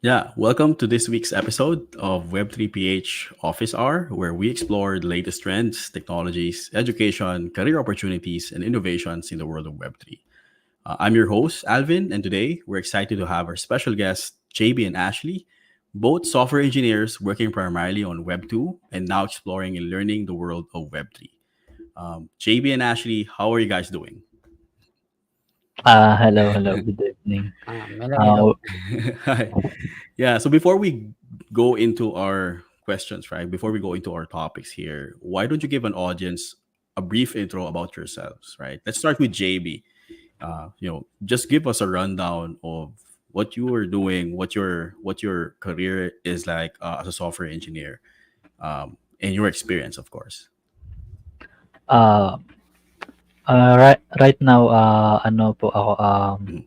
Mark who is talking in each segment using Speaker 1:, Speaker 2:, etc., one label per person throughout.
Speaker 1: Yeah, welcome to this week's episode of Web3PH Office Hour, where we explore the latest trends, technologies, education, career opportunities, and innovations in the world of Web3. I'm your host, Alvin, and today we're excited to have our special guests, JB and Ashley, both software engineers working primarily on Web2 and now exploring and learning the world of Web3. JB and Ashley, how are you guys doing?
Speaker 2: Hello, good evening.
Speaker 3: Hello, hello.
Speaker 2: Uh,
Speaker 1: Hi. Yeah, so before we go into our questions, right? Before we go into our topics here, why don't you give an audience a brief intro about yourselves, right? Let's start with JB. Just give us a rundown of what you were doing, what your career is like as a software engineer, and your experience, of course.
Speaker 2: uh, right now, ano po ako,
Speaker 1: Mhm.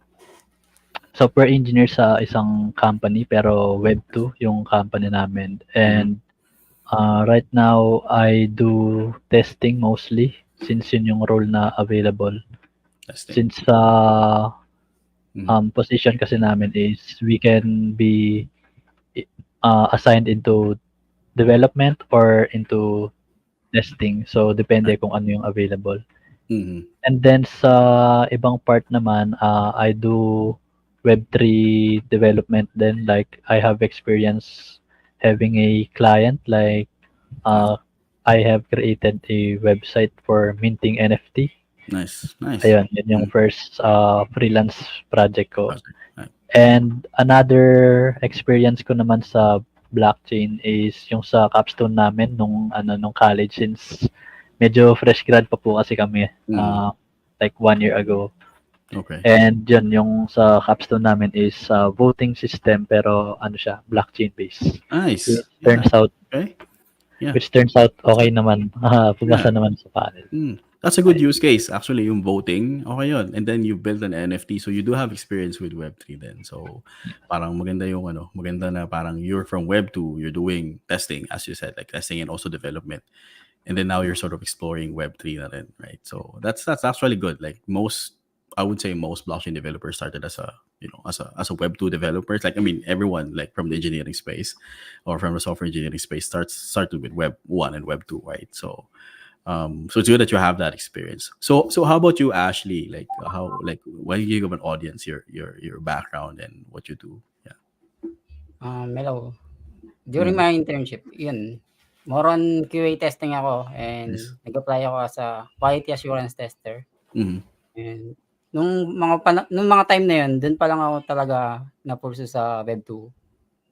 Speaker 2: software engineer sa isang company pero Web2 yung company namin.
Speaker 1: Mhm.
Speaker 2: And right now, I do testing mostly since yun yung role na available.
Speaker 1: Testing.
Speaker 2: Since sa
Speaker 1: Mhm.
Speaker 2: position kasi namin is we can be assigned into development or into testing. So, depende
Speaker 1: Right.
Speaker 2: kung ano yung available.
Speaker 1: Mhm.
Speaker 2: And then sa ibang part naman, I do Web3 development then. Like, I have experience having a client. Like,
Speaker 1: Wow.
Speaker 2: I have created a website for minting NFT.
Speaker 1: Nice. Nice.
Speaker 2: Ayun, yun yung
Speaker 1: Mhm.
Speaker 2: first freelance project ko.
Speaker 1: Project. Right.
Speaker 2: And another experience ko naman sa blockchain is yung sa capstone namin nung college since medyo fresh grad pa po kasi kami
Speaker 1: Mhm.
Speaker 2: like 1 year ago.
Speaker 1: Okay.
Speaker 2: And yun yung sa capstone namin is voting system pero ano siya, blockchain based.
Speaker 1: Nice.
Speaker 2: Which
Speaker 1: Yeah.
Speaker 2: turns out
Speaker 1: Okay. Yeah.
Speaker 2: which turns out
Speaker 1: That's
Speaker 2: okay
Speaker 1: good.
Speaker 2: naman.
Speaker 1: Yeah.
Speaker 2: Pumasa naman sa panel.
Speaker 1: That's a good
Speaker 2: Ayun.
Speaker 1: use case. Actually, yung voting, okay yun. And then you build an NFT. So you do have experience with Web3 then. So parang maganda na parang you're from Web2, you're doing testing, as you said, like testing and also development. And then now you're sort of exploring Web3 na rin, right? So that's actually good. Like I would say most blockchain developers started as a Web2 developers. Like, I mean, everyone like from the engineering space or from the software engineering space started with Web1 and Web2, right? So it's good that you have that experience. So how about you, Ashley? Like how like why do you give an audience your background and what you do? Yeah.
Speaker 3: Hello. During
Speaker 1: Mm,
Speaker 3: my internship, yun, more on QA testing ako and
Speaker 1: nice.
Speaker 3: nag-apply ako as a quality assurance tester.
Speaker 1: Mm,
Speaker 3: And nung mga time na yun, dun pa lang ako talaga na-pursue sa Web2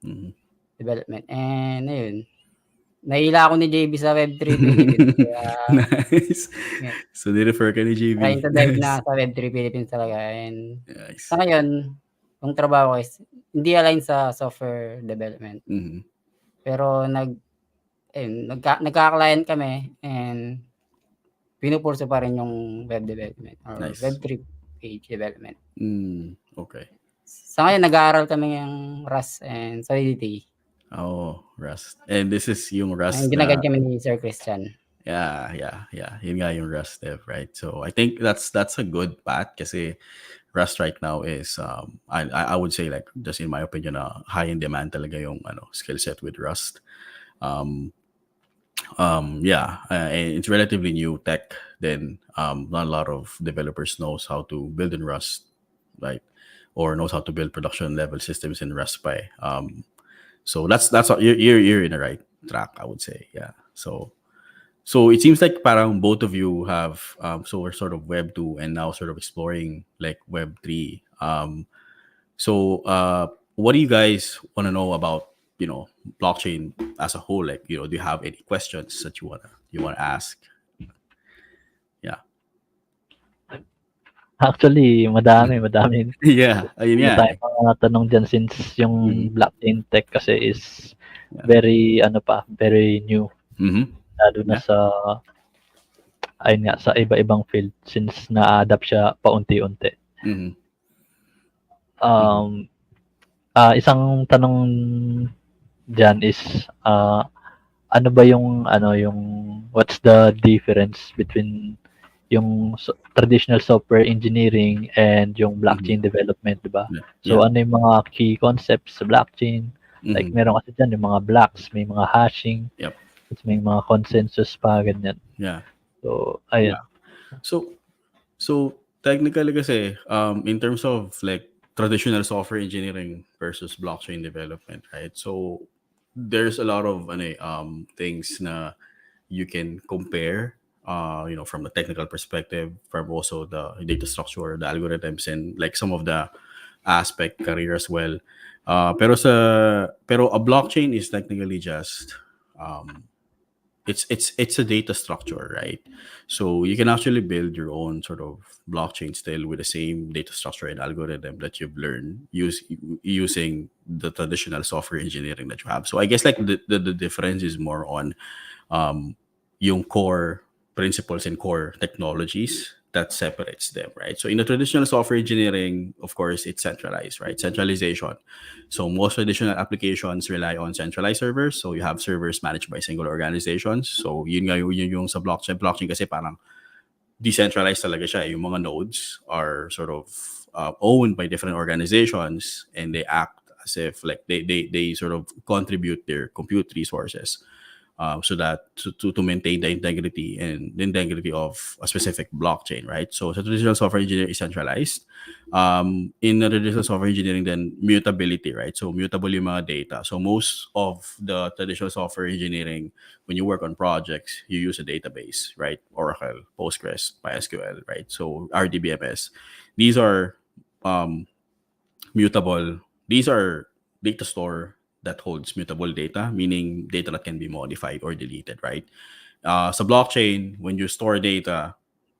Speaker 1: mm.
Speaker 3: development. And ayun, nahila ako ni JB sa Web3 Philippines. Kaya
Speaker 1: Nice.
Speaker 3: yun,
Speaker 1: So ni-refer ka ni
Speaker 3: trying
Speaker 1: GB.
Speaker 3: to dive na
Speaker 1: Nice.
Speaker 3: sa Web3 Philippines talaga. And sa
Speaker 1: Nice.
Speaker 3: ngayon, yung trabaho ko is hindi align sa software development.
Speaker 1: Mm,
Speaker 3: Pero nagka-client kami and pinupurso pa rin yung web development or
Speaker 1: nice.
Speaker 3: Web3 page development.
Speaker 1: Okay.
Speaker 3: Sa ngayon, nag-aaral kami ng Rust and Solidity.
Speaker 1: Oh, Rust. And this is yung
Speaker 3: Ang
Speaker 1: Rust
Speaker 3: ginagad
Speaker 1: na
Speaker 3: kami ni Sir Christian.
Speaker 1: yeah. Yun nga yung Rust dev, right? So I think that's a good path kasi Rust right now is I would say like just in my opinion high in demand talaga yung skill set with Rust. Um yeah, and it's relatively new tech. Then not a lot of developers knows how to build in Rust, right? Or knows how to build production level systems in Rust by. So that's what you're in the right track, I would say. Yeah. So it seems like parang both of you have so we're sort of Web 2 and now sort of exploring like Web 3. What do you guys want to know about blockchain as a whole? Like do you have any questions that you wanna ask? Yeah.
Speaker 2: Actually, madami.
Speaker 1: Yeah. Ayun
Speaker 2: Madami
Speaker 1: nga eh.
Speaker 2: tayong mga tanong diyan since yung
Speaker 1: Mhm.
Speaker 2: blockchain tech kasi is
Speaker 1: Yeah.
Speaker 2: very new.
Speaker 1: Mhm.
Speaker 2: Lalo na
Speaker 1: Yeah.
Speaker 2: ayun nga, sa iba-ibang field since na-a-adapt siya paunti-unti.
Speaker 1: Mhm. Mhm.
Speaker 2: Um, isang tanong diyan is, ano ba yung what's the difference between yung traditional software engineering and yung
Speaker 1: Mhm.
Speaker 2: blockchain development, 'di ba?
Speaker 1: Yeah.
Speaker 2: So
Speaker 1: Yeah.
Speaker 2: ano yung mga key concepts sa blockchain? Like
Speaker 1: Mhm.
Speaker 2: meron kasi diyan yung mga blocks, may mga hashing,
Speaker 1: Yep.
Speaker 2: tapos may mga consensus pa ganyan.
Speaker 1: Yeah.
Speaker 2: So ayun.
Speaker 1: Yeah. So technically kasi in terms of like traditional software engineering versus blockchain development, right? So there's a lot of things na you can compare from a technical perspective, from also the data structure, the algorithms, and like some of the aspect career as well. Pero a blockchain is technically just um, it's a data structure, right? So you can actually build your own sort of blockchain still with the same data structure and algorithm that you've learned using the traditional software engineering that you have. So I guess like the difference is more on um, yung core principles and core technologies that separates them, right? So in the traditional software engineering, of course, it's centralized, right? Centralization. So most traditional applications rely on centralized servers. So you have servers managed by single organizations. So yun yung sa blockchain. Blockchain kasi parang decentralized talaga siya. Yung mga nodes are sort of owned by different organizations, and they act as if like they sort of contribute their compute resources so that to maintain the integrity and the integrity of a specific blockchain, right? So traditional software engineering is centralized. In the traditional software engineering, then mutability, right? So mutable yung mga data. So most of the traditional software engineering, when you work on projects, you use a database, right? Oracle, Postgres, MySQL, right? So RDBMS. These are um, mutable. These are data store that holds mutable data, meaning data that can be modified or deleted, right? So blockchain, when you store data,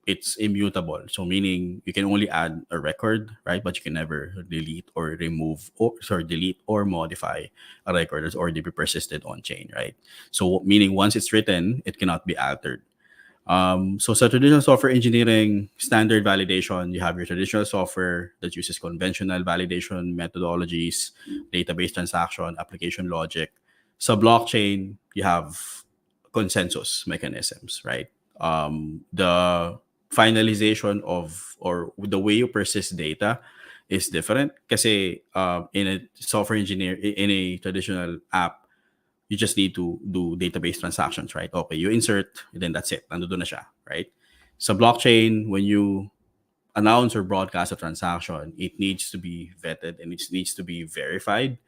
Speaker 1: it's immutable. So meaning you can only add a record, right? But you can never delete or remove or delete or modify a record that's already persisted on chain, right? So meaning once it's written, it cannot be altered. So sa traditional software engineering, standard validation, you have your traditional software that uses conventional validation methodologies, database transaction, application logic. Sa blockchain, you have consensus mechanisms, right? The finalization of or the way you persist data is different kasi in a software engineer in a traditional app, you just need to do database transactions, right? Okay, you insert, then that's it. Nandoon na siya, right? Sa blockchain, when you announce or broadcast a transaction, it needs to be vetted and it needs to be verified,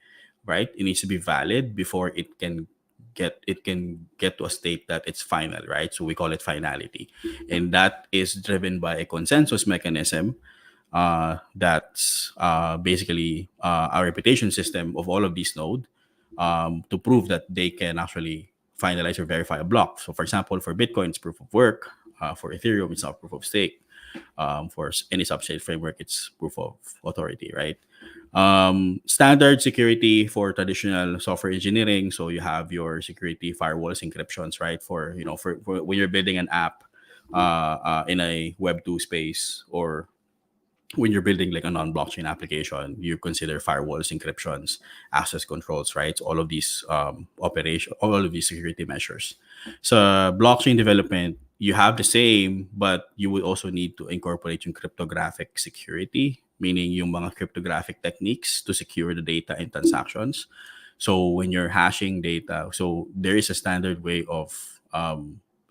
Speaker 1: right? It needs to be valid before it can get to a state that it's final, right? So we call it finality, and that is driven by a consensus mechanism that's basically a reputation system of all of these nodes to prove that they can actually finalize or verify a block. So, for example, for Bitcoin, it's proof of work. For Ethereum, it's not proof of stake. For any substrate framework, it's proof of authority, right? Standard security for traditional software engineering. So you have your security firewalls, encryptions, right? For when you're building an app in a Web2 space, or when you're building like a non-blockchain application, you consider firewalls, encryptions, access controls, right? All of these all of these security measures. So blockchain development, you have the same, but you would also need to incorporate yung cryptographic security, meaning yung mga cryptographic techniques to secure the data and transactions. So when you're hashing data, so there is a standard way of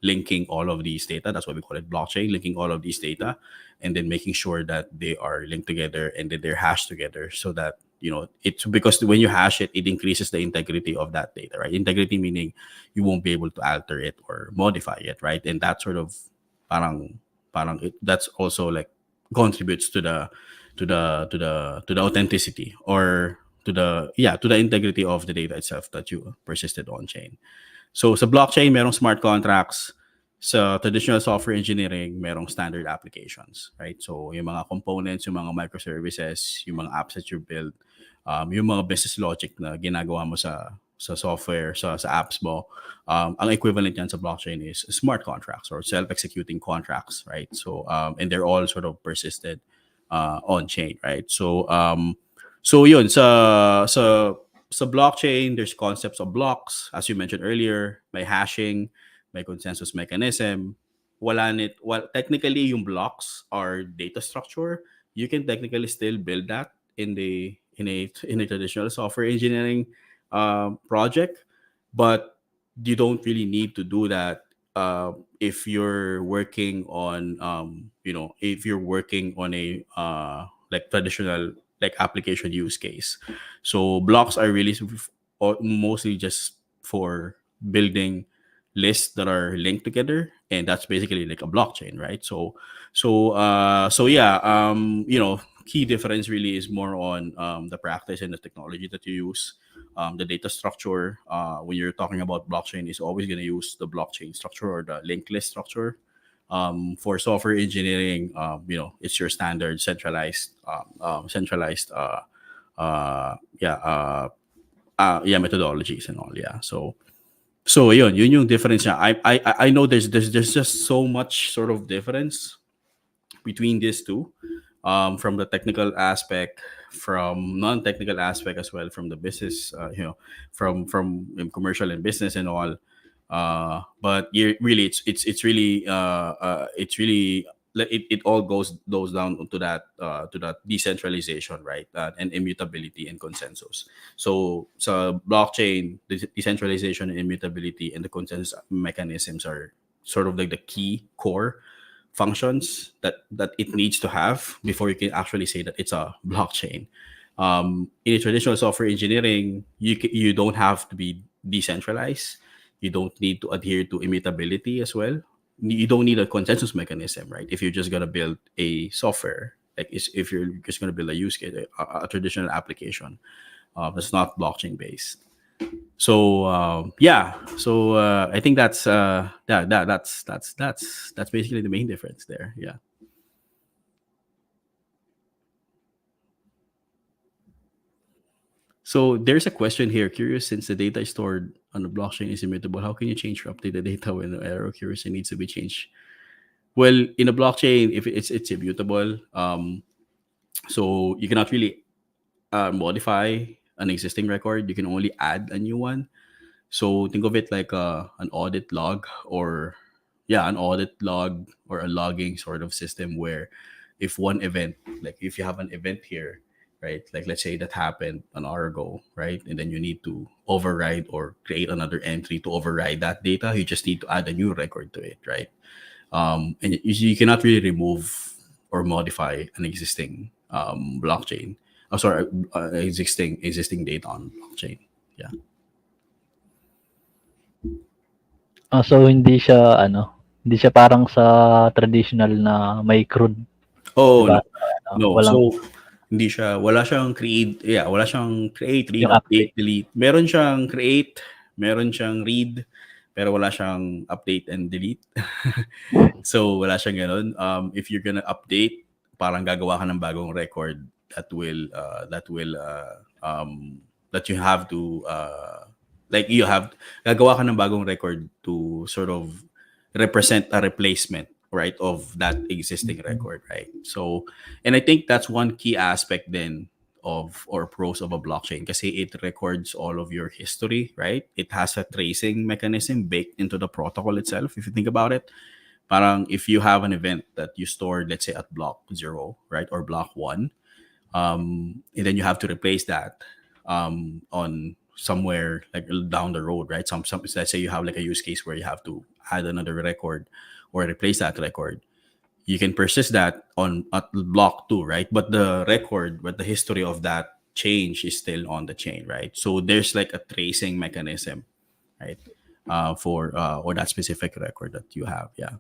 Speaker 1: linking all of these data. That's why we call it blockchain, linking all of these data and then making sure that they are linked together and that they're hashed together so that it's because when you hash it, it increases the integrity of that data, right? Integrity meaning you won't be able to alter it or modify it, right? And that sort of that's also like contributes to the authenticity, or to the integrity of the data itself that you persisted on chain. So sa blockchain, merong smart contracts. Sa traditional software engineering, merong standard applications, right? So yung mga components, yung mga microservices, yung mga apps that you build, yung mga business logic na ginagawa mo sa software, sa apps mo, ang equivalent yan sa blockchain is smart contracts or self-executing contracts, right? So and they're all sort of persisted on chain, right? So yun sa blockchain, there's concepts of blocks, as you mentioned earlier, may hashing, may consensus mechanism, well, technically yung blocks are data structure. You can technically still build that in a traditional software engineering project, but you don't really need to do that if you're working on if you're working on a like traditional like application use case. So blocks are really mostly just for building lists that are linked together, and that's basically like a blockchain, right? So yeah, key difference really is more on the practice and the technology that you use. The data structure, when you're talking about blockchain, is always going to use the blockchain structure or the linked list structure. For software engineering, it's your standard centralized yeah methodologies and all. Yeah. So yun yung difference niya. I know there's just so much sort of difference between these two, from the technical aspect, from non-technical aspect as well, from the business, from commercial and business and all. But really, it's really it all goes down to that decentralization, right, and immutability and consensus. So blockchain, the decentralization and immutability and the consensus mechanisms are sort of like the key core functions that it needs to have before you can actually say that it's a blockchain. In a traditional software engineering, you don't have to be decentralized. You don't need to adhere to immutability as well. You don't need a consensus mechanism, right? If you're just gonna build a software, if you're just gonna build a use case, a traditional application that's not blockchain based. So yeah, so I think that's basically the main difference there. Yeah. So there's a question here. Curious, since the data is stored on the blockchain is immutable, how can you change or update the data when the error accuracy needs to be changed? Well, in a blockchain, if it's immutable, so you cannot really modify an existing record. You can only add a new one. So think of it like an audit log, or an audit log or a logging sort of system, where if one event, like if you have an event here, right? Like let's say that happened an hour ago, right? And then you need to override or create another entry to override that data. You just need to add a new record to it, right? And you cannot really remove or modify an existing blockchain. Oh, sorry, existing data on blockchain. Yeah.
Speaker 2: So hindi siya parang sa traditional na may CRUD, 'di
Speaker 1: Oh,
Speaker 2: ba?
Speaker 1: no. No.
Speaker 2: Walang
Speaker 1: So, wala siyang wala siyang create, read,
Speaker 2: yung
Speaker 1: update,
Speaker 2: update.
Speaker 1: delete. Meron siyang create, meron siyang read, pero wala siyang update and delete. So, wala siyang ganun. If you're gonna update, parang gagawa ka ng bagong record that you have to gagawa ka ng bagong record to sort of represent a replacement, right, of that existing record, right? So, and I think that's one key aspect then of or pros of a blockchain, kasi it records all of your history, right? It has a tracing mechanism baked into the protocol itself. If you think about it, parang if you have an event that you stored, let's say at block 0, right, or block 1, and then you have to replace that on somewhere like down the road, right? Some let's say you have like a use case where you have to add another record or replace that record. You can persist that on at block 2, right? But the history of that change is still on the chain, right? So there's like a tracing mechanism, right? For or that specific record that you have. Yeah.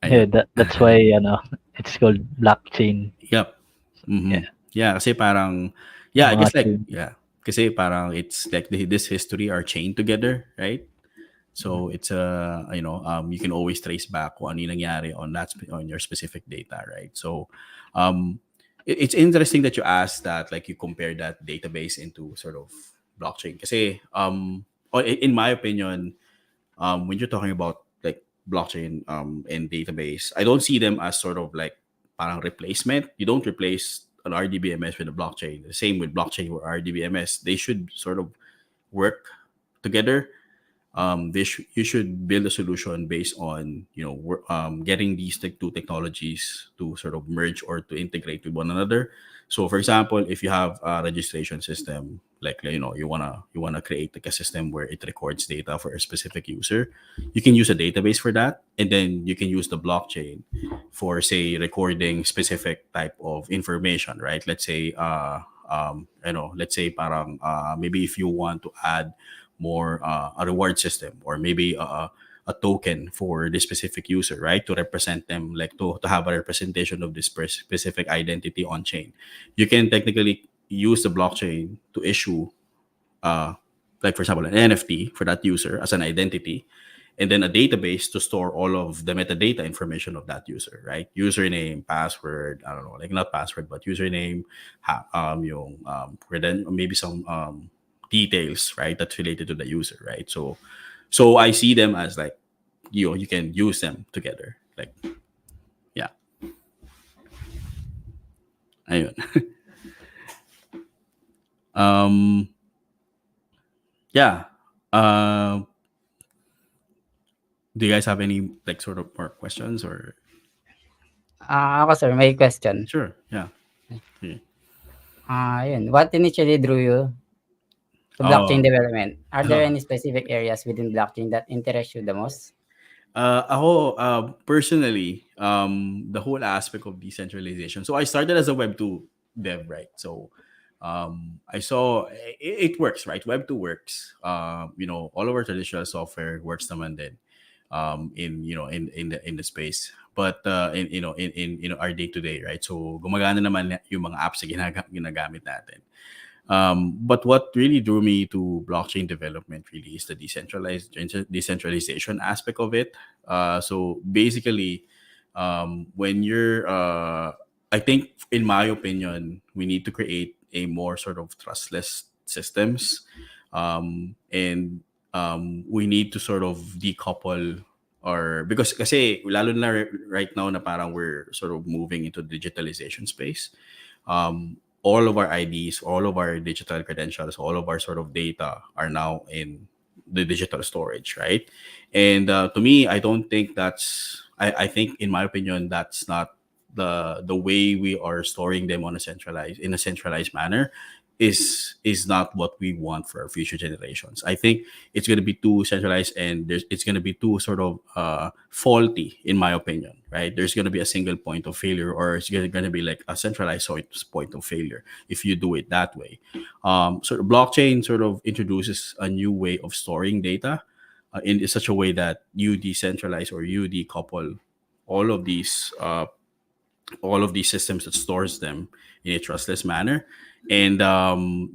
Speaker 2: Yeah,
Speaker 1: Ayun.
Speaker 2: that's why it's called blockchain.
Speaker 1: Yep.
Speaker 2: Yeah,
Speaker 1: Yeah, kasi parang,
Speaker 2: yung
Speaker 1: I
Speaker 2: mga
Speaker 1: guess like,
Speaker 2: chain.
Speaker 1: kasi parang it's like this history are chained together, right? So it's you can always trace back kung ano yung nangyari on on your specific data, right? So um, it's interesting that you asked that, like you compare that database into sort of blockchain. Kasi in my opinion, when you're talking about like blockchain and database, I don't see them as sort of like parang replacement. You don't replace an RDBMS with a blockchain. The same with blockchain or RDBMS. They should sort of work together. you should build a solution based on getting these two technologies to sort of merge or to integrate with one another. So, for example, if you have a registration system, like you wanna create like a system where it records data for a specific user, you can use a database for that, and then you can use the blockchain for, say, recording specific type of information, right? Let's say parang maybe if you want to add more a reward system, or maybe a token for this specific user, right, to represent them, like to have a representation of this specific identity on chain. You can technically use the blockchain to issue uh, like for example an NFT for that user as an identity, and then a database to store all of the metadata information of that user, right? Username, password, I don't know, like not password, but username, maybe some details, right? That's related to the user, right? So I see them as like you can use them together, like yeah, ayun. um, yeah. Uh, do you guys have any like sort of more questions or?
Speaker 3: Ako sir, may question.
Speaker 1: Sure. Yeah. Okay.
Speaker 3: Yun. What initially drew you to blockchain
Speaker 1: Oh,
Speaker 3: development? Are there any specific areas within blockchain that interest you the most?
Speaker 1: personally, the whole aspect of decentralization. So I started as a Web2 dev, right? So I saw it works, right? Web2 works. All of our traditional software works naman din in the space. But in our day to day, right? So gumagana naman yung mga apps na ginagamit natin. But what really drew me to blockchain development really is the decentralization aspect of it. So basically, when I think, in my opinion, we need to create a more sort of trustless systems, and we need to sort of decouple, or because kasi lalo na right now na parang we're sort of moving into digitalization space. All of our IDs, all of our digital credentials, all of our sort of data are now in the digital storage, right? And to me, I don't think I think, in my opinion, that's not the way we are storing them in a centralized manner. Is not what we want for our future generations. I think it's going to be too centralized, and it's going to be too sort of faulty, in my opinion, right? There's going to be a single point of failure, or it's going to be like a centralized point of failure if you do it that way. So the blockchain sort of introduces a new way of storing data in such a way that you decentralize, or you decouple all of these uh, all of these systems that stores them in a trustless manner. And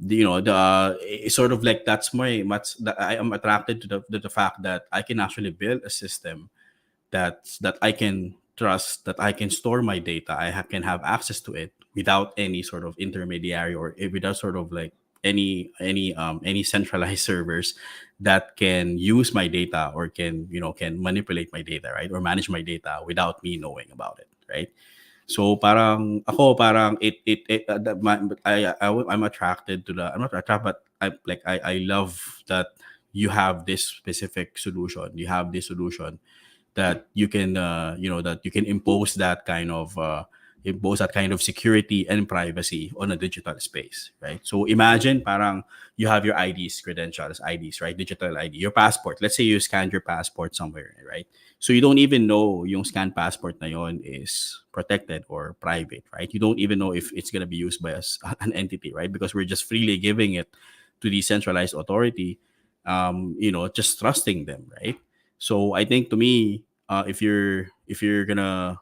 Speaker 1: it's sort of like that's my much that I am attracted to the fact that I can actually build a system that I can trust, that I can store my data, can have access to it without any sort of intermediary, or without sort of like any centralized servers that can use my data, or can manipulate my data, right, or manage my data without me knowing about it, right? So parang I'm attracted to the I'm not attracted, but I love that you have this specific solution. You have this solution that you can that you can impose that kind of security and privacy on a digital space, right? So imagine parang you have your IDs, right? Digital ID, your passport. Let's say you scanned your passport somewhere, right? So you don't even know yung scanned passport na yon is protected or private, right? You don't even know if it's going to be used by an entity, right? Because we're just freely giving it to the centralized authority, just trusting them, right? So I think, to me, if you're gonna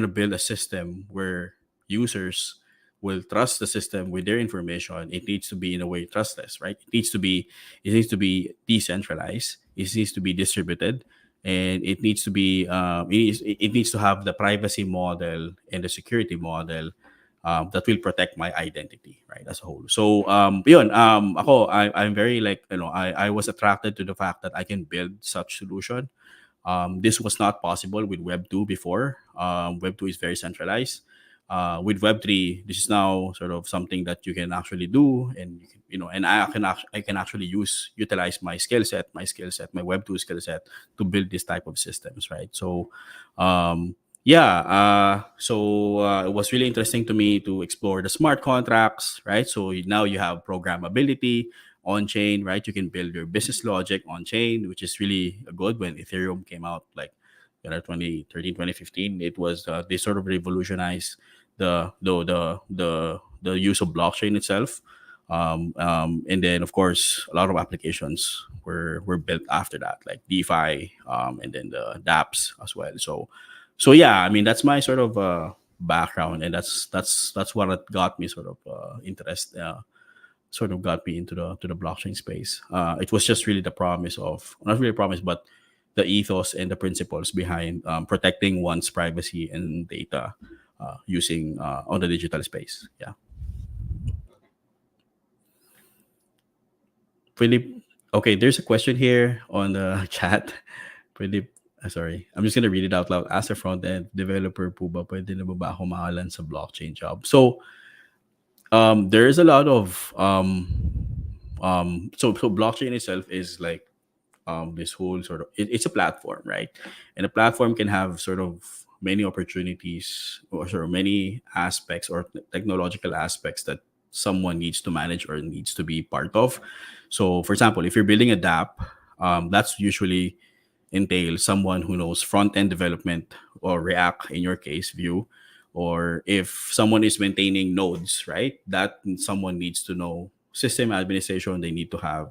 Speaker 1: build a system where users will trust the system with their information, it needs to be in a way trustless, right? It needs to be decentralized. It needs to be distributed, and it needs to have the privacy model and the security model that will protect my identity, right, as a whole. So yun, I'm very, like, I was attracted to the fact that I can build such solution. This was not possible with Web 2 before. Web 2 is very centralized. with Web3, this is now sort of something that you can actually do, and and I can actually utilize my Web2 skill set to build this type of systems, right? So, yeah, it was really interesting to me to explore the smart contracts, right? So now you have programmability on chain, right? You can build your business logic on chain, which is really good. When Ethereum came out, like 2013, 2015, it was they sort of revolutionized the use of blockchain itself. And then of course a lot of applications were built after that, like DeFi, and then the dApps as well. So yeah, I mean that's my sort of background, and that's what it got me sort of interest sort of got me into the blockchain space. It was just really the promise of, not really a promise, but the ethos and the principles behind protecting one's privacy and data using on the digital space. Yeah. Philip, okay, there's a question here on the chat. Philip, sorry, I'm just gonna read it out loud. As a front-end developer po ba, pwede na ba ako makalan sa blockchain job? So, there is a lot of so blockchain itself is like this whole sort of it's a platform, right? And a platform can have sort of many opportunities or sort of many aspects or technological aspects that someone needs to manage or needs to be part of. So for example, if you're building a dApp, that's usually entail someone who knows front end development, or React in your case, Vue. Or if someone is maintaining nodes, right, that someone needs to know system administration. They need to have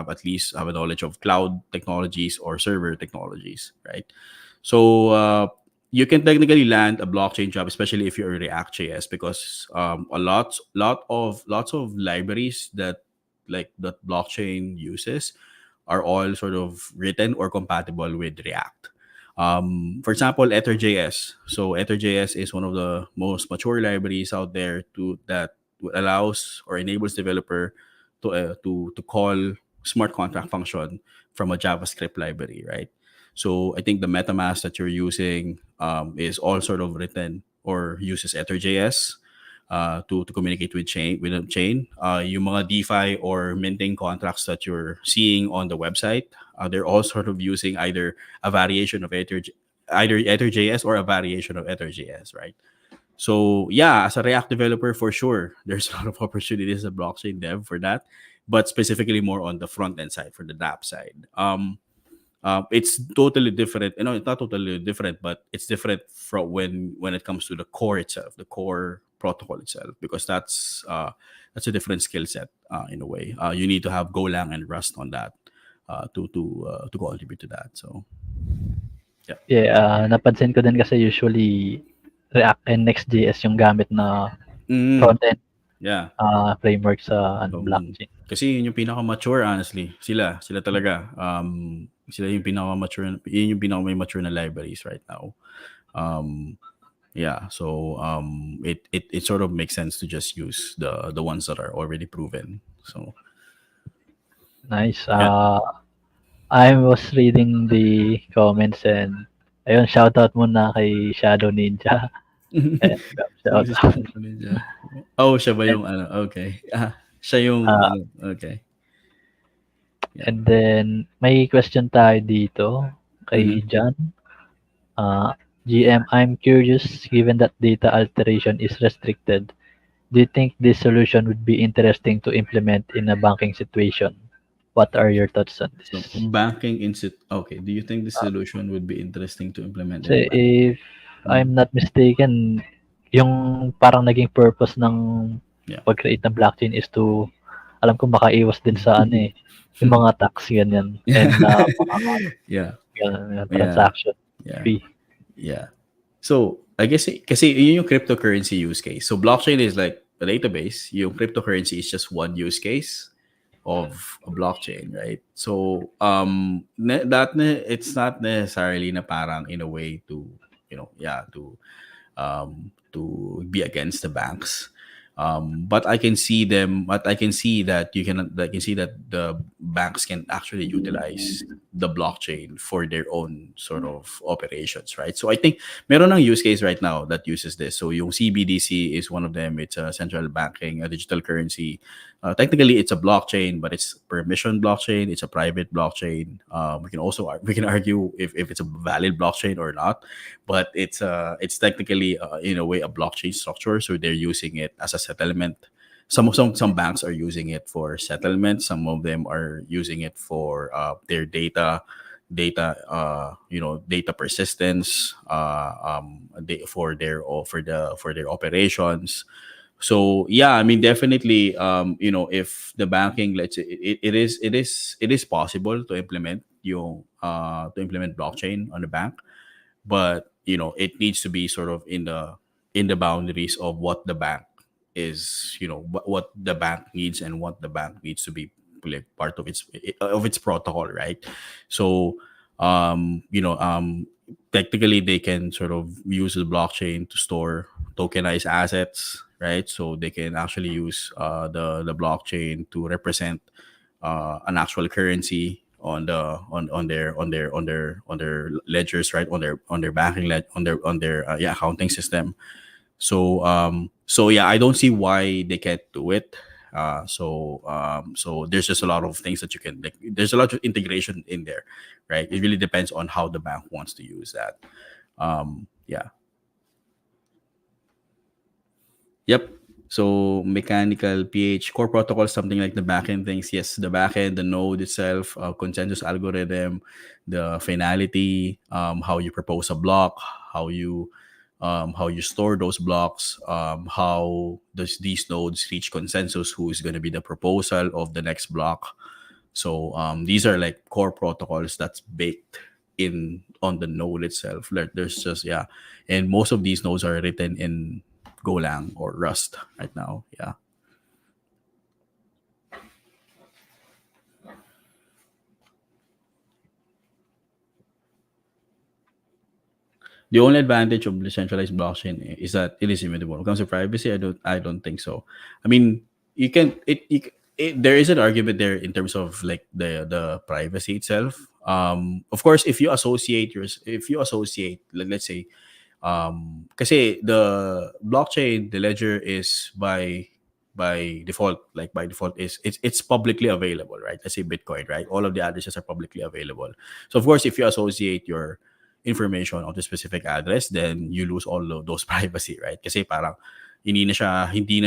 Speaker 1: at least have a knowledge of cloud technologies or server technologies, right? So you can technically land a blockchain job, especially if you're React JS, because lots of libraries that blockchain uses are all sort of written or compatible with React. For example, EtherJS. So EtherJS is one of the most mature libraries out there that allows or enables developer to call smart contract function from a JavaScript library, right? So I think the MetaMask that you're using is all sort of written or uses EtherJS to communicate with a chain. Yung mga DeFi or minting contracts that you're seeing on the website, they're all sort of using either a variation of either EtherJS or a variation of EtherJS, right? So yeah, as a React developer, for sure, there's a lot of opportunities as a blockchain dev for that, but specifically more on the front end side, for the dApp side. It's totally different. It's not totally different, but it's different from when it comes to the core itself, the core protocol itself, because that's a different skill set in a way. You need to have Golang and Rust on that to contribute to that. So yeah.
Speaker 2: Yeah, napansin ko din kasi usually React and Next.js yung gamit na
Speaker 1: Mm,
Speaker 2: front-end
Speaker 1: yeah.
Speaker 2: framework sa
Speaker 1: So,
Speaker 2: blockchain.
Speaker 1: kasi yun yung pinaka-mature, honestly. Sila talaga. Sila yung pinaka-mature, yun yung pinaka-may mature na libraries right now. Yeah, so it sort of makes sense to just use the ones that are already proven. So
Speaker 2: Nice.
Speaker 1: yeah.
Speaker 2: I was reading the comments and ayun, shoutout muna kay Shadow Ninja. Ayan,
Speaker 1: Sino si
Speaker 2: shoutout.
Speaker 1: Shadow Ninja? Oh, siya ba yung ano? Okay. Siya yung
Speaker 2: Ah,
Speaker 1: ano? Okay. Yeah.
Speaker 2: and then may question tayo dito kay
Speaker 1: Mm-hmm.
Speaker 2: John. GM, I'm curious, given that data alteration is restricted, do you think this solution would be interesting to implement in a banking situation? What are your thoughts on
Speaker 1: So
Speaker 2: this?
Speaker 1: okay. Do you think the solution would be interesting to implement in a
Speaker 2: Kasi
Speaker 1: bank?
Speaker 2: if
Speaker 1: Mm,
Speaker 2: I'm not mistaken, yung parang naging purpose ng
Speaker 1: yeah.
Speaker 2: pag-create ng blockchain is to, alam ko makaiwas din sa ano yung mga tax ganyan and
Speaker 1: Yeah.
Speaker 2: mga
Speaker 1: Yeah.
Speaker 2: transaction
Speaker 1: Yeah.
Speaker 2: fee.
Speaker 1: Yeah. So, I guess kasi yun yung cryptocurrency use case. So, blockchain is like a database. Yung cryptocurrency is just one use case of a blockchain, right? So, it's not necessarily na parang in a way to, to be against the banks. But I can see them. But I can see that I can see that the banks can actually utilize the blockchain for their own sort of operations, right? So I think meron ng use case right now that uses this. So yung CBDC is one of them. It's a central banking, a digital currency. Technically, it's a blockchain, but it's permission blockchain. It's a private blockchain. We can argue if it's a valid blockchain or not, but it's technically in a way a blockchain structure. So they're using it as a settlement. Some banks are using it for settlement. Some of them are using it for their data persistence, for their operations. So yeah, I mean, definitely, if the banking, let's say, it is possible to implement blockchain on the bank, but it needs to be sort of in the boundaries of what the bank is, what the bank needs and what the bank needs to be like part of its protocol, right? So technically they can sort of use the blockchain to store tokenized assets, right? So they can actually use the blockchain to represent an actual currency on their ledgers, right? On their banking on their accounting system. So yeah, I don't see why they can't do it. So there's just a lot of things that you can like. There's a lot of integration in there, right? It really depends on how the bank wants to use that. Yeah. Yep. So mechanical PH core protocol, something like the backend things. Yes, the backend, the node itself, consensus algorithm, the finality, how you propose a block, how you store those blocks, how does these nodes reach consensus, who is going to be the proposal of the next block. So these are like core protocols that's baked in on the node itself. Like there's just yeah, and most of these nodes are written in Golang or Rust right now. Yeah. The only advantage of decentralized blockchain is that it is immutable. When it comes to privacy, I don't think so. I mean, you can there is an argument there in terms of like the privacy itself. Of course, if you associate, let's say, kasi the blockchain, the ledger is by default is it's publicly available, right? Let's say Bitcoin, right? All of the addresses are publicly available. So of course, if you associate your information of the specific address, then you lose all of those privacy, right? Kasi parang hindi na siya hindi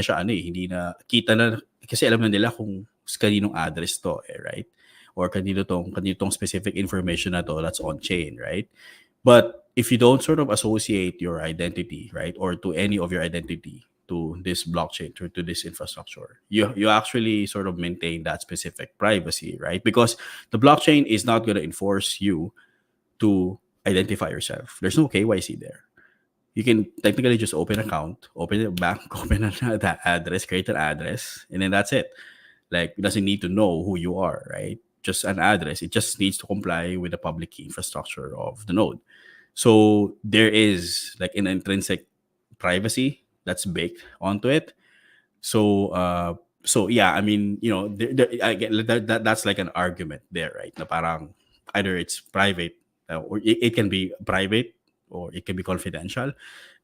Speaker 1: na kita na kasi alam na nila kung kaninong address to, right? Or kanino tong specific information na to that's on chain, right? But if you don't sort of associate your identity, right, or to any of your identity to this blockchain, to this infrastructure, you actually sort of maintain that specific privacy, right? Because the blockchain is not going to enforce you to identify yourself. There's no KYC there. You can technically just open an account, open a bank, open that address, create an address, and then that's it. Like, it doesn't need to know who you are, right? Just an address. It just needs to comply with the public key infrastructure of the node. So there is like an intrinsic privacy that's baked onto it. So yeah, I mean, I get that's like an argument there, right? Na parang either it's private, or it can be private, or it can be confidential.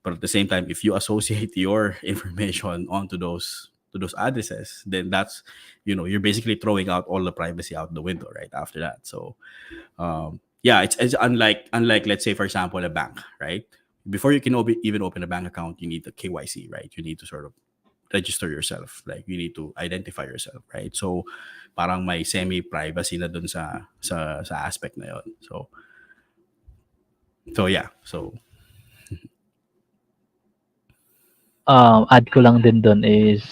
Speaker 1: But at the same time, if you associate your information onto those addresses, then that's you're basically throwing out all the privacy out the window right after that. So yeah, it's unlike let's say, for example, a bank, right? Before you can even open a bank account, you need the KYC, right? You need to sort of register yourself, like you need to identify yourself, right? So parang may semi privacy na dun sa aspect na yon. So yeah, so
Speaker 2: Add ko lang din doon is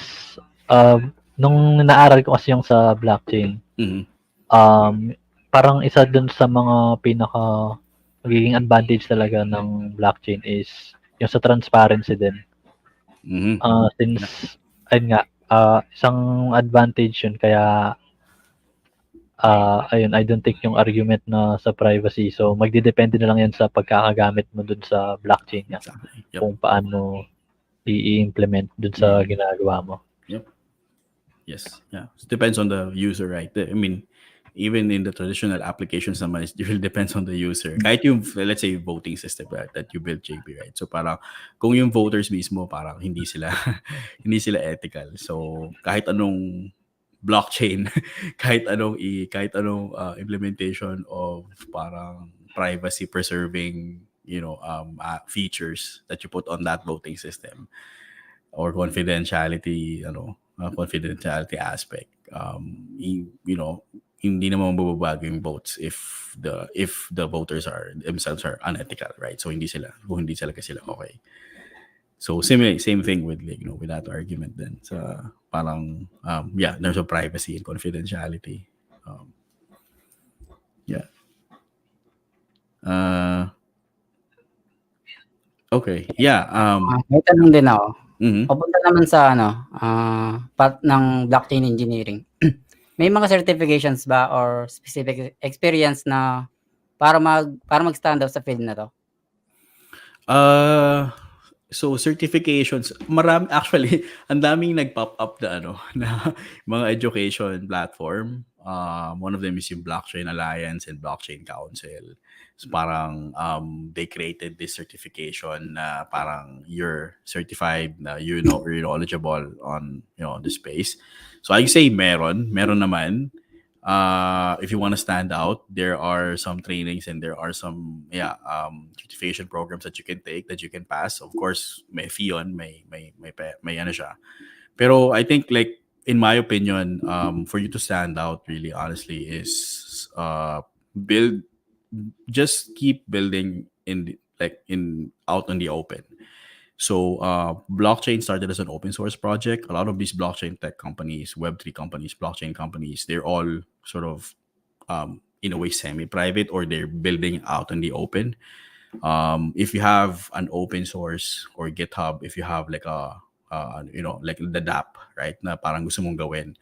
Speaker 2: nung naaral ko kasi yung sa blockchain,
Speaker 1: mhm.
Speaker 2: Parang isa dun sa mga pinaka magiging advantage talaga ng blockchain is yung sa transparency din.
Speaker 1: Mhm.
Speaker 2: Since ayun nga, isang advantage yun kaya ayun, I don't think yung argument na sa privacy. So magdedepende na lang yan sa pagkakagamit mo dun sa blockchain niya.
Speaker 1: Exactly. Yep.
Speaker 2: Kung paano i-implement dun sa ginagawa mo.
Speaker 1: Yep. Yes. Yeah. It depends on the user, right? I mean, even in the traditional applications naman, it really depends on the user. Kahit yung, let's say, voting system, right, that you build, JB, right? So parang, kung yung voters mismo, parang hindi sila, hindi sila ethical. So, kahit anong blockchain, kahit anong implementation of parang privacy preserving, features that you put on that voting system, or confidentiality aspect, hindi naman mababago yung votes if the voters are themselves are unethical, right? So kung hindi sila okay. So same thing with, like, with that argument then. So parang there's a privacy and confidentiality. Yeah. Okay. Yeah.
Speaker 3: May tanong din ako.
Speaker 1: Mhm.
Speaker 3: Papunta naman sa part ng blockchain engineering. May mga certifications ba or specific experience na para mag-stand out sa field na 'to?
Speaker 1: So certifications, marami actually, ang daming nag-pop up na mga education platform. One of them is yung Blockchain Alliance and Blockchain Council. So parang they created this certification na parang you're certified na you're knowledgeable on the space. So I say meron naman. If you want to stand out, there are some trainings and there are some certification programs that you can take, that you can pass. Of course, may fee on, may ano siya. Pero I think, like, in my opinion, for you to stand out, really honestly, is just keep building out in the open. So blockchain started as an open source project. A lot of these blockchain tech companies, Web3 companies, blockchain companies, they're all sort of in a way semi-private, or they're building out in the open. If you have an open source or GitHub, if you have like like the DApp, right, na parang gusto mong gawin,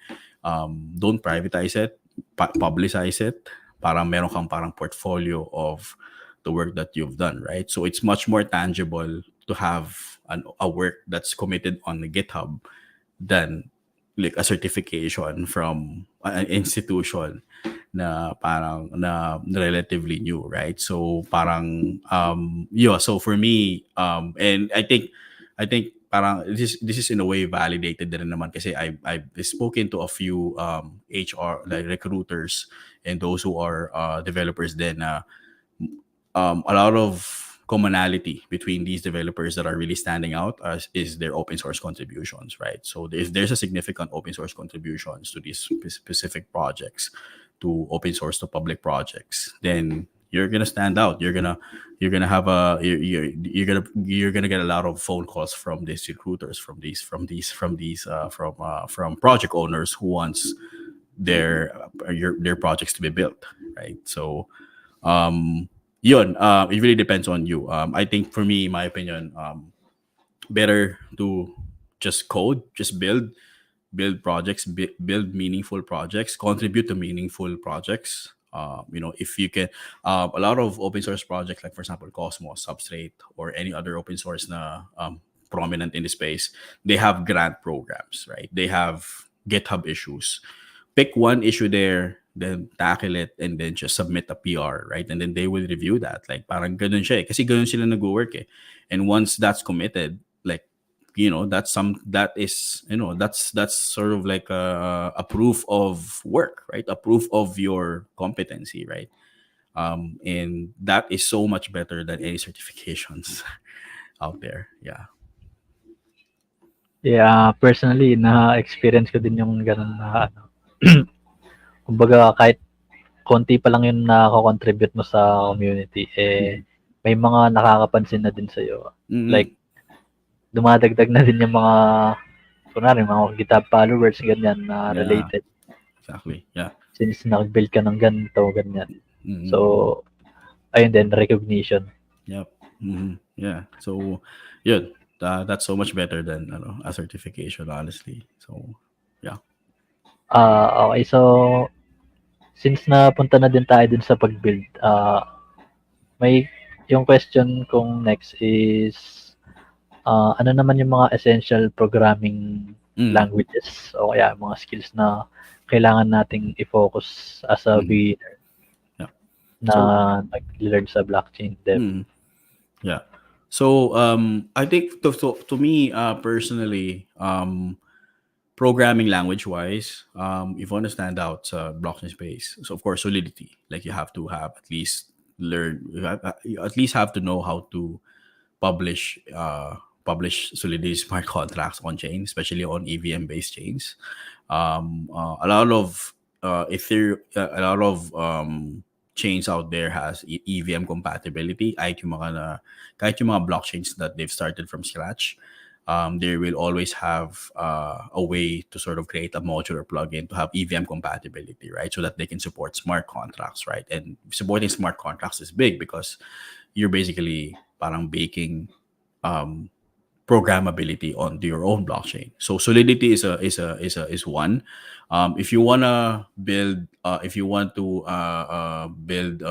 Speaker 1: don't privatize it, publicize it. Parang meron kang parang portfolio of the work that you've done, right? So it's much more tangible to have a work that's committed on the GitHub than like a certification from an institution na parang na relatively new, right? So parang so for me, and I think parang this is in a way validated din naman, kasi I've spoken to a few HR, like recruiters, and those who are developers then, a lot of commonality between these developers that are really standing out is their open source contributions, right? So if there's a significant open source contributions to these specific projects, to open source to public projects, then you're gonna stand out. You're gonna have you're gonna get a lot of phone calls from these recruiters, from project owners who wants their projects to be built, right? So it really depends on you. I think for me, in my opinion, better to just code, just build projects, build meaningful projects, contribute to meaningful projects. If you can, a lot of open source projects, like for example Cosmos, Substrate, or any other open source na prominent in the space, they have grant programs, right? They have GitHub issues. Pick one issue there, then tackle it, and then just submit a PR, right? And then they will review that. Like parang ganun siya, kasi ganun sila nag-work eh. And once that's committed, like, that's sort of like a proof of work, right? A proof of your competency, right? And that is so much better than any certifications out there. Yeah.
Speaker 2: Yeah, personally, na-experience ko din yung ganun na kumbaga kahit konti pa lang yung nako-contribute mo sa community, may mga nakakapansin na din sa'yo. Like, dumadagdag na din yung mga, kunwari, mga GitHub followers, ganyan, na related.
Speaker 1: Exactly, yeah.
Speaker 2: Since nag-build ka ng ganito, ganyan. So, ayun din, recognition.
Speaker 1: Yep. Yeah. So, yun. That's so much better than a certification, honestly. So, yeah.
Speaker 2: Okay, so since napunta na din tayo dun sa pag-build, may yung question kong next is ano naman yung mga essential programming languages o kaya mga skills na kailangan nating i-focus as a beginner
Speaker 1: Yeah.
Speaker 2: na
Speaker 1: So,
Speaker 2: nag-learn sa blockchain dev.
Speaker 1: yeah. So, I think to me, personally, programming language wise, if you want to stand out sa blockchain space, so of course solidity. Like you have to have at least you at least have to know how to publish publish solidity smart contracts on chain, especially on EVM based chains. A lot of a lot of chains out there has EVM compatibility. Kahit yung mga blockchains that they've started from scratch, they will always have a way to sort of create a modular plugin to have EVM compatibility, right? So that they can support smart contracts, right? And supporting smart contracts is big because you're basically parang baking programmability onto your own blockchain. So solidity is one. If you wanna build, if you want to build,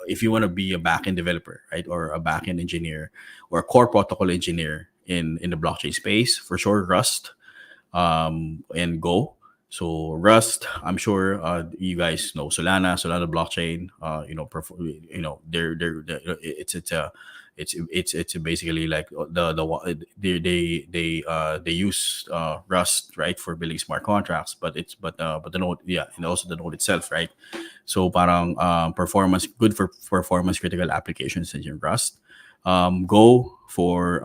Speaker 1: if you want to be a backend developer, right, or a backend engineer, or a core protocol engineer in the blockchain space, for sure, Rust and Go. So Rust, I'm sure you guys know Solana blockchain. It's basically like they use Rust, right, for building smart contracts, but the node, yeah, and also the node itself, right. So parang performance good for performance critical applications in Rust. Go for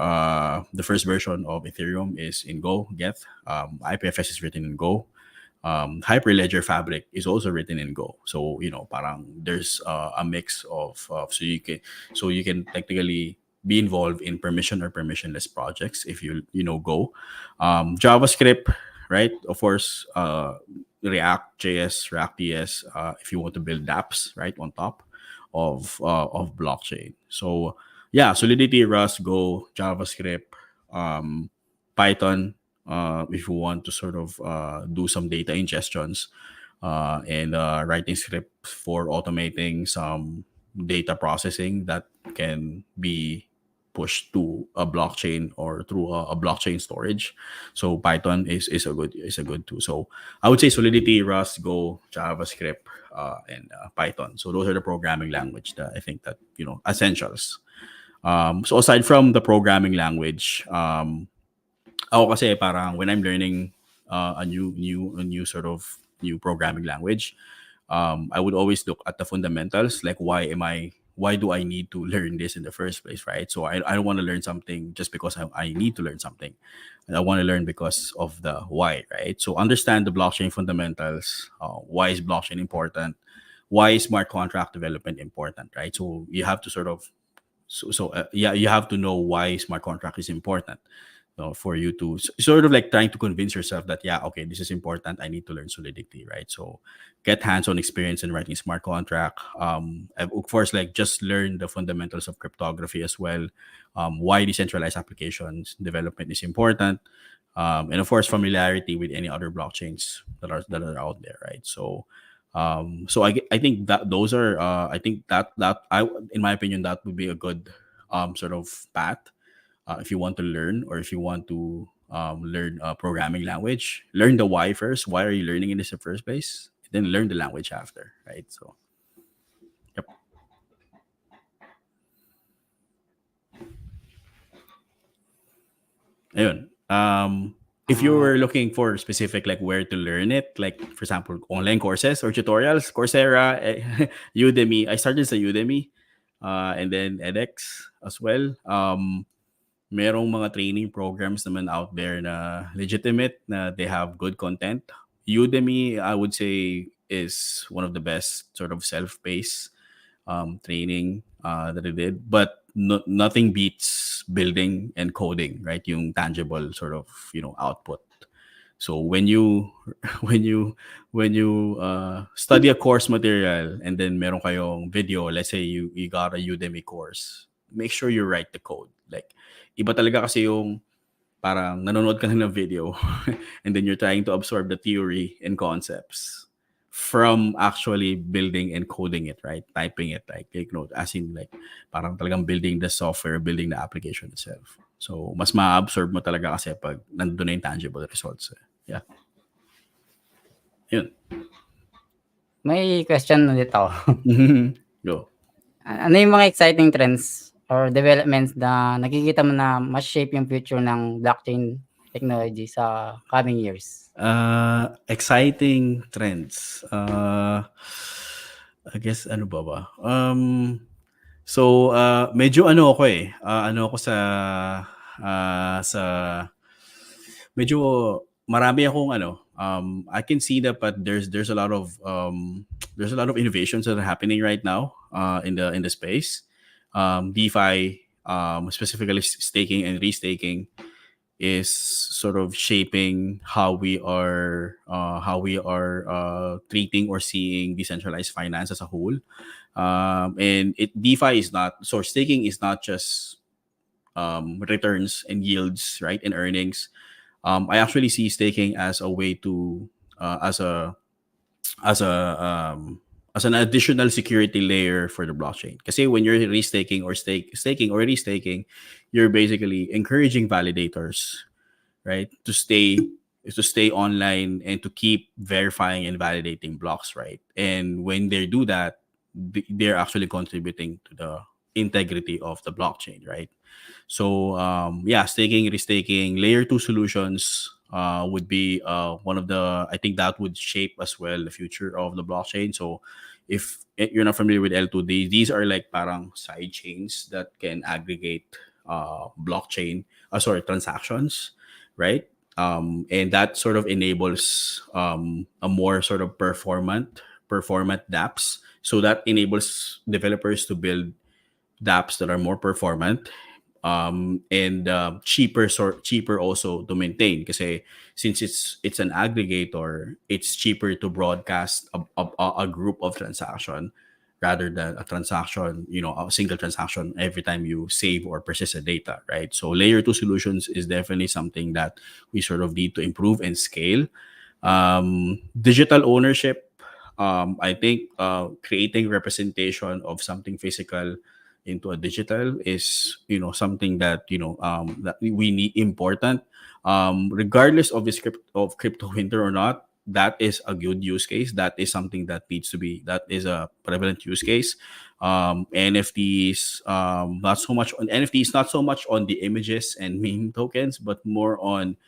Speaker 1: the first version of Ethereum is in Go. Geth, IPFS is written in Go. Hyperledger Fabric is also written in Go. So parang there's a mix of so you can technically be involved in permission or permissionless projects if you know Go. JavaScript, right? Of course, React.js, React.ts. If you want to build apps, right, on top of blockchain. So yeah, Solidity, Rust, Go, JavaScript, Python. If you want to sort of do some data ingestions and writing scripts for automating some data processing that can be pushed to a blockchain or through a blockchain storage. So Python is a good tool. So I would say Solidity, Rust, Go, JavaScript, and Python. So those are the programming language that I think that essentials. So aside from the programming language, ako kasi parang when I'm learning a new sort of new programming language, I would always look at the fundamentals, like why do I need to learn this in the first place, right? So I don't want to learn something just because I need to learn something. And I want to learn because of the why, right? So understand the blockchain fundamentals. Why is blockchain important? Why is smart contract development important, right? So you have to sort of yeah, you have to know why smart contract is important. For you to sort of like trying to convince yourself that, yeah, okay, this is important, I need to learn Solidity, right? So get hands-on experience in writing smart contract. Of course, like just learn the fundamentals of cryptography as well. Why decentralized applications development is important. And of course, familiarity with any other blockchains that are out there, right? So I think that those are I think that I in my opinion that would be a good sort of path if you want to learn, or if you want to learn a programming language. Learn the why first. Why are you learning in this in the first place? Then learn the language after, right? So yep. Ayun. If you were looking for specific, like where to learn it, like for example, online courses or tutorials, Coursera, Udemy. I started sa Udemy, and then edX as well. Merong mga training programs naman out there na legitimate, na they have good content. Udemy, I would say, is one of the best sort of self-paced training that I did. But nothing beats building and coding, right? Yung tangible sort of output. So when you when you study a course material and then meron kayong video, let's say you got a Udemy course, make sure you write the code. Like iba talaga kasi yung parang nanonood ka lang ng video and then you're trying to absorb the theory and concepts from actually building and coding it, right? Typing it, like as in like parang talagang building the software, building the application itself. So, mas ma-absorb mo talaga kasi pag nandun na yung tangible results. Yeah. Yun.
Speaker 3: May question ulit ako.
Speaker 1: Go.
Speaker 3: Ano yung mga exciting trends or developments na nakikita mo na mas shape yung future ng blockchain technology sa coming years?
Speaker 1: Exciting trends. I guess ano ba? So medyo ano ako ano ako sa medyo marami akong I can see that, but there's a lot of there's a lot of innovations that are happening right now in the space. DeFi, specifically staking and restaking, is sort of shaping how we are treating or seeing decentralized finance as a whole. And DeFi is not, so staking is not just returns and yields, right, and earnings. I actually see staking as a way to as a as a as an additional security layer for the blockchain. Because when you're restaking or staking or restaking, you're basically encouraging validators, right, to stay online and to keep verifying and validating blocks, right? And when they do that, they're actually contributing to the integrity of the blockchain, right? So yeah, staking, restaking, layer two solutions would be one of the, I think that would shape as well the future of the blockchain. So if you're not familiar with L2, these are like parang side chains that can aggregate blockchain, transactions, right? And that sort of enables a more sort of performant dApps. So that enables developers to build dApps that are more performant and cheaper also to maintain, kasi since it's an aggregator, it's cheaper to broadcast a group of transaction rather than a transaction, a single transaction every time you save or persist the data, right? So layer 2 solutions is definitely something that we sort of need to improve and scale. Digital ownership, I think creating representation of something physical into a digital is something that that we need important, regardless of this crypto winter or not. That is a good use case. That is something that needs to be, that is a prevalent use case. NFTs, not so much on the images and meme tokens, but more on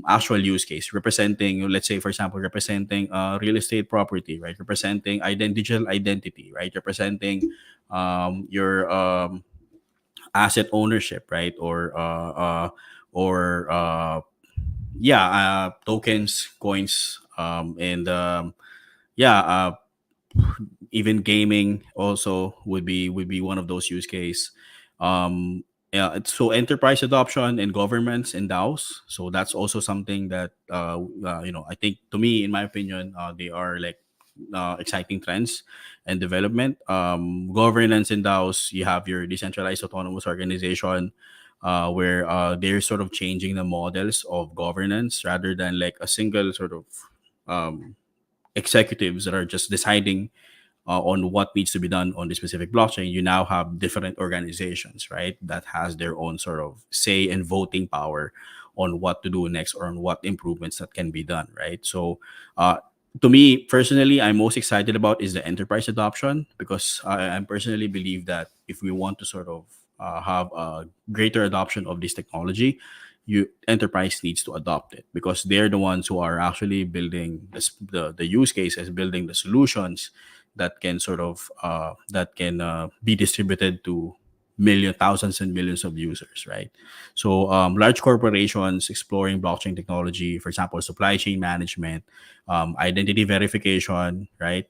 Speaker 1: actual use case, representing, let's say, for example, representing real estate property, right? Representing digital identity, right? Representing your asset ownership, right? Or tokens, coins, and even gaming also would be one of those use case. So enterprise adoption and governments and DAOs. So that's also something that I think, to me, in my opinion, they are like exciting trends and development. Governance and DAOs, you have your decentralized autonomous organization, where they're sort of changing the models of governance rather than like a single sort of executives that are just deciding on what needs to be done on the specific blockchain. You now have different organizations, right, that has their own sort of say and voting power on what to do next or on what improvements that can be done, right? So to me personally, I'm most excited about is the enterprise adoption, because I personally believe that if we want to sort of have a greater adoption of this technology, enterprise needs to adopt it, because they're the ones who are actually building the use cases, building the solutions that can sort of be distributed to thousands and millions of users, right? So large corporations exploring blockchain technology, for example, supply chain management, identity verification, right?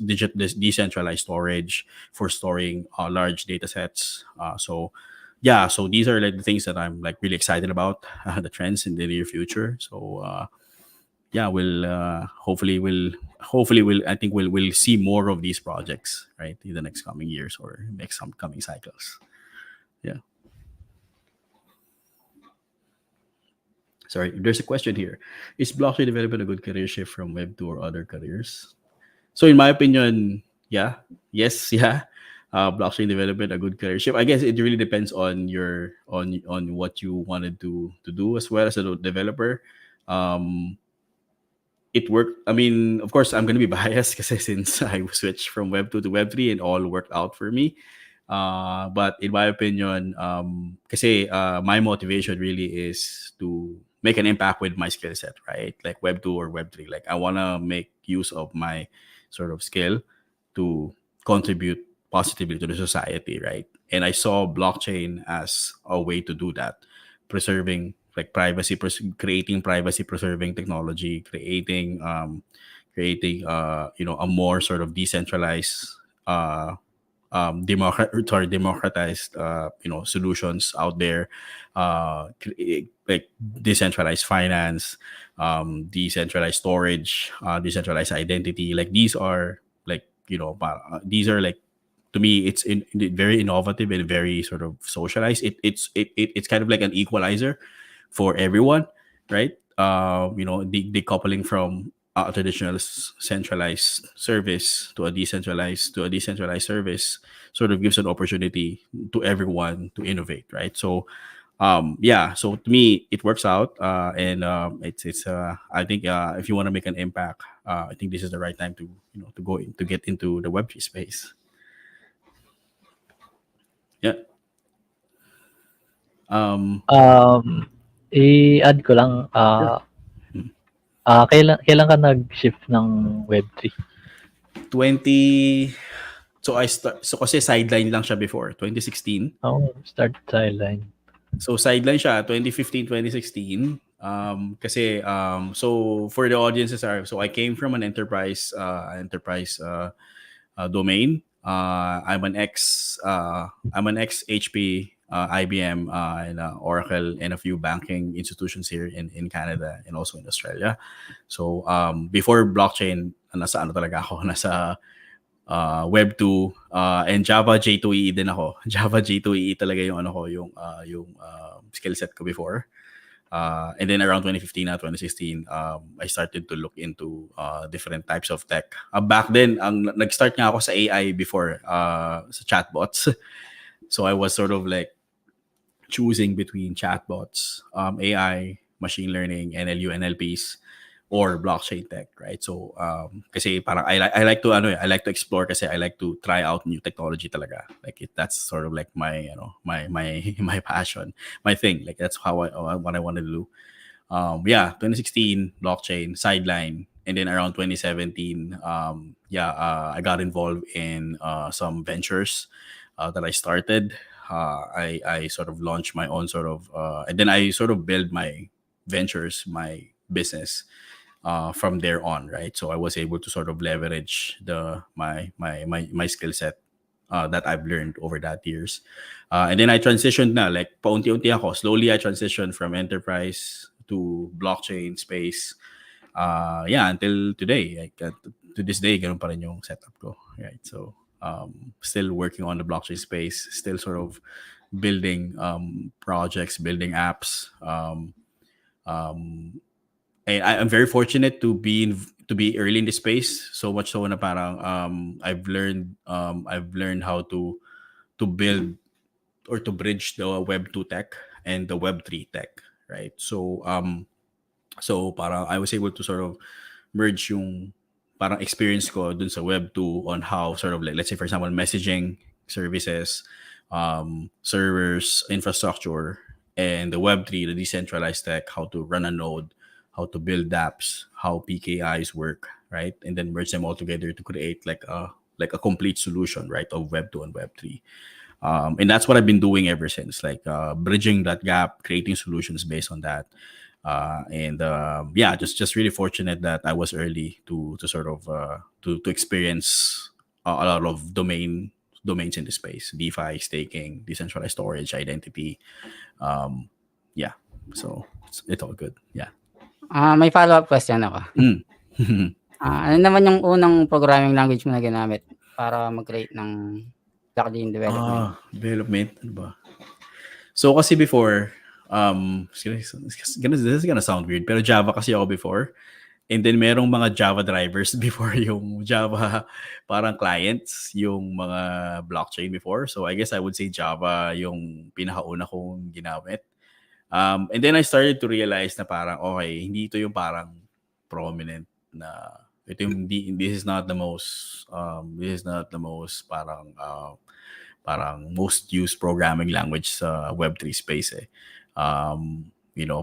Speaker 1: Decentralized storage for storing large data sets. So these are like the things that I'm like really excited about, the trends in the near future. So we'll I think we'll see more of these projects, right, in the next coming years or next coming cycles. Yeah. Sorry, there's a question here. Is blockchain development a good career shift from Web2 or other careers? So in my opinion, yeah, yes, yeah. blockchain development a good career shift? I guess it really depends on your on what you wanted to do as well as a developer. Um, it worked. I mean, of course, I'm gonna be biased because since I switched from Web 2 to Web 3, it all worked out for me. But in my opinion, kasi my motivation really is to make an impact with my skill set, right? Like Web 2 or Web 3. Like I wanna make use of my sort of skill to contribute positively to the society, right? And I saw blockchain as a way to do that, preserving like creating privacy preserving technology, creating a more sort of decentralized democratized solutions out there, like decentralized finance, decentralized storage, decentralized identity. Like these are like these are like, to me, it's very innovative and very sort of socialized. It's kind of like an equalizer for everyone, right? Decoupling from a traditional centralized service to a decentralized service sort of gives an opportunity to everyone to innovate, right? So yeah, so to me it works out, and it's I think if you want to make an impact, I think this is the right time to to get into the Web3 space. Yeah.
Speaker 2: I-add ko lang,
Speaker 1: Sure.
Speaker 2: kailan ka nag-shift ng Web3?
Speaker 1: 20 So kasi sideline lang siya before 2016.
Speaker 2: Start sideline.
Speaker 1: So sideline siya 2015, 2016. Kasi so for the audiences so I came from an enterprise domain. I'm an ex HP, IBM, and Oracle, and a few banking institutions here in Canada and also in Australia. So before blockchain, nasa ano talaga ako, nasa Web 2 and Java J2EE din ako. Java J2EE talaga yung ano ko, yung skill set ko before. And then around 2015 na 2016, I started to look into different types of tech. Back then, nag-start nga ako sa AI before, sa chatbots. So I was sort of like choosing between chatbots, AI, machine learning, NLU, NLPs, or blockchain tech, right? So kasi parang I like to explore, kasi I like to try out new technology talaga. Like that's sort of like my my passion, my thing. Like that's what I want to do. 2016 blockchain sideline, and then around 2017, I got involved in some ventures that I started. I sort of launched my own sort of, and then I sort of build my ventures, my business from there on, right? So I was able to sort of leverage my skill set that I've learned over that years, and then I transitioned na, like paunti-unti ako. Slowly I transitioned from enterprise to blockchain space. Until today, like to this day, ganun pa rin yung setup ko, right? So still working on the blockchain space, still sort of building projects, building apps. And I'm very fortunate to be early in the space, so much so na parang I've learned how to build or to bridge the Web 2 tech and the Web 3 tech, right? So parang I was able to sort of merge yung parang experience ko dun sa Web 2 on how sort of like, let's say for example, messaging services, servers, infrastructure, and the Web 3, the decentralized tech, how to run a node, how to build apps, how PKIs work, right? And then merge them all together to create like a complete solution, right, of Web 2 and Web 3. And that's what I've been doing ever since, like bridging that gap, creating solutions based on that. Just really fortunate that I was early to sort of to experience a lot of domains in the space: DeFi, staking, decentralized storage, identity. So it's all good. Yeah.
Speaker 3: May follow-up question ako. Ano naman yung unang programming language mo na ginamit para mag-create ng blockchain development?
Speaker 1: Development, ano ba? So kasi before, this is gonna sound weird, pero Java kasi ako before. And then merong mga Java drivers before yung Java parang clients, yung mga blockchain before. So I guess I would say Java yung pinakauna kong ginamit. And then I started to realize na parang, okay, hindi ito yung parang prominent na, this is not the most, parang most used programming language sa Web3 space eh.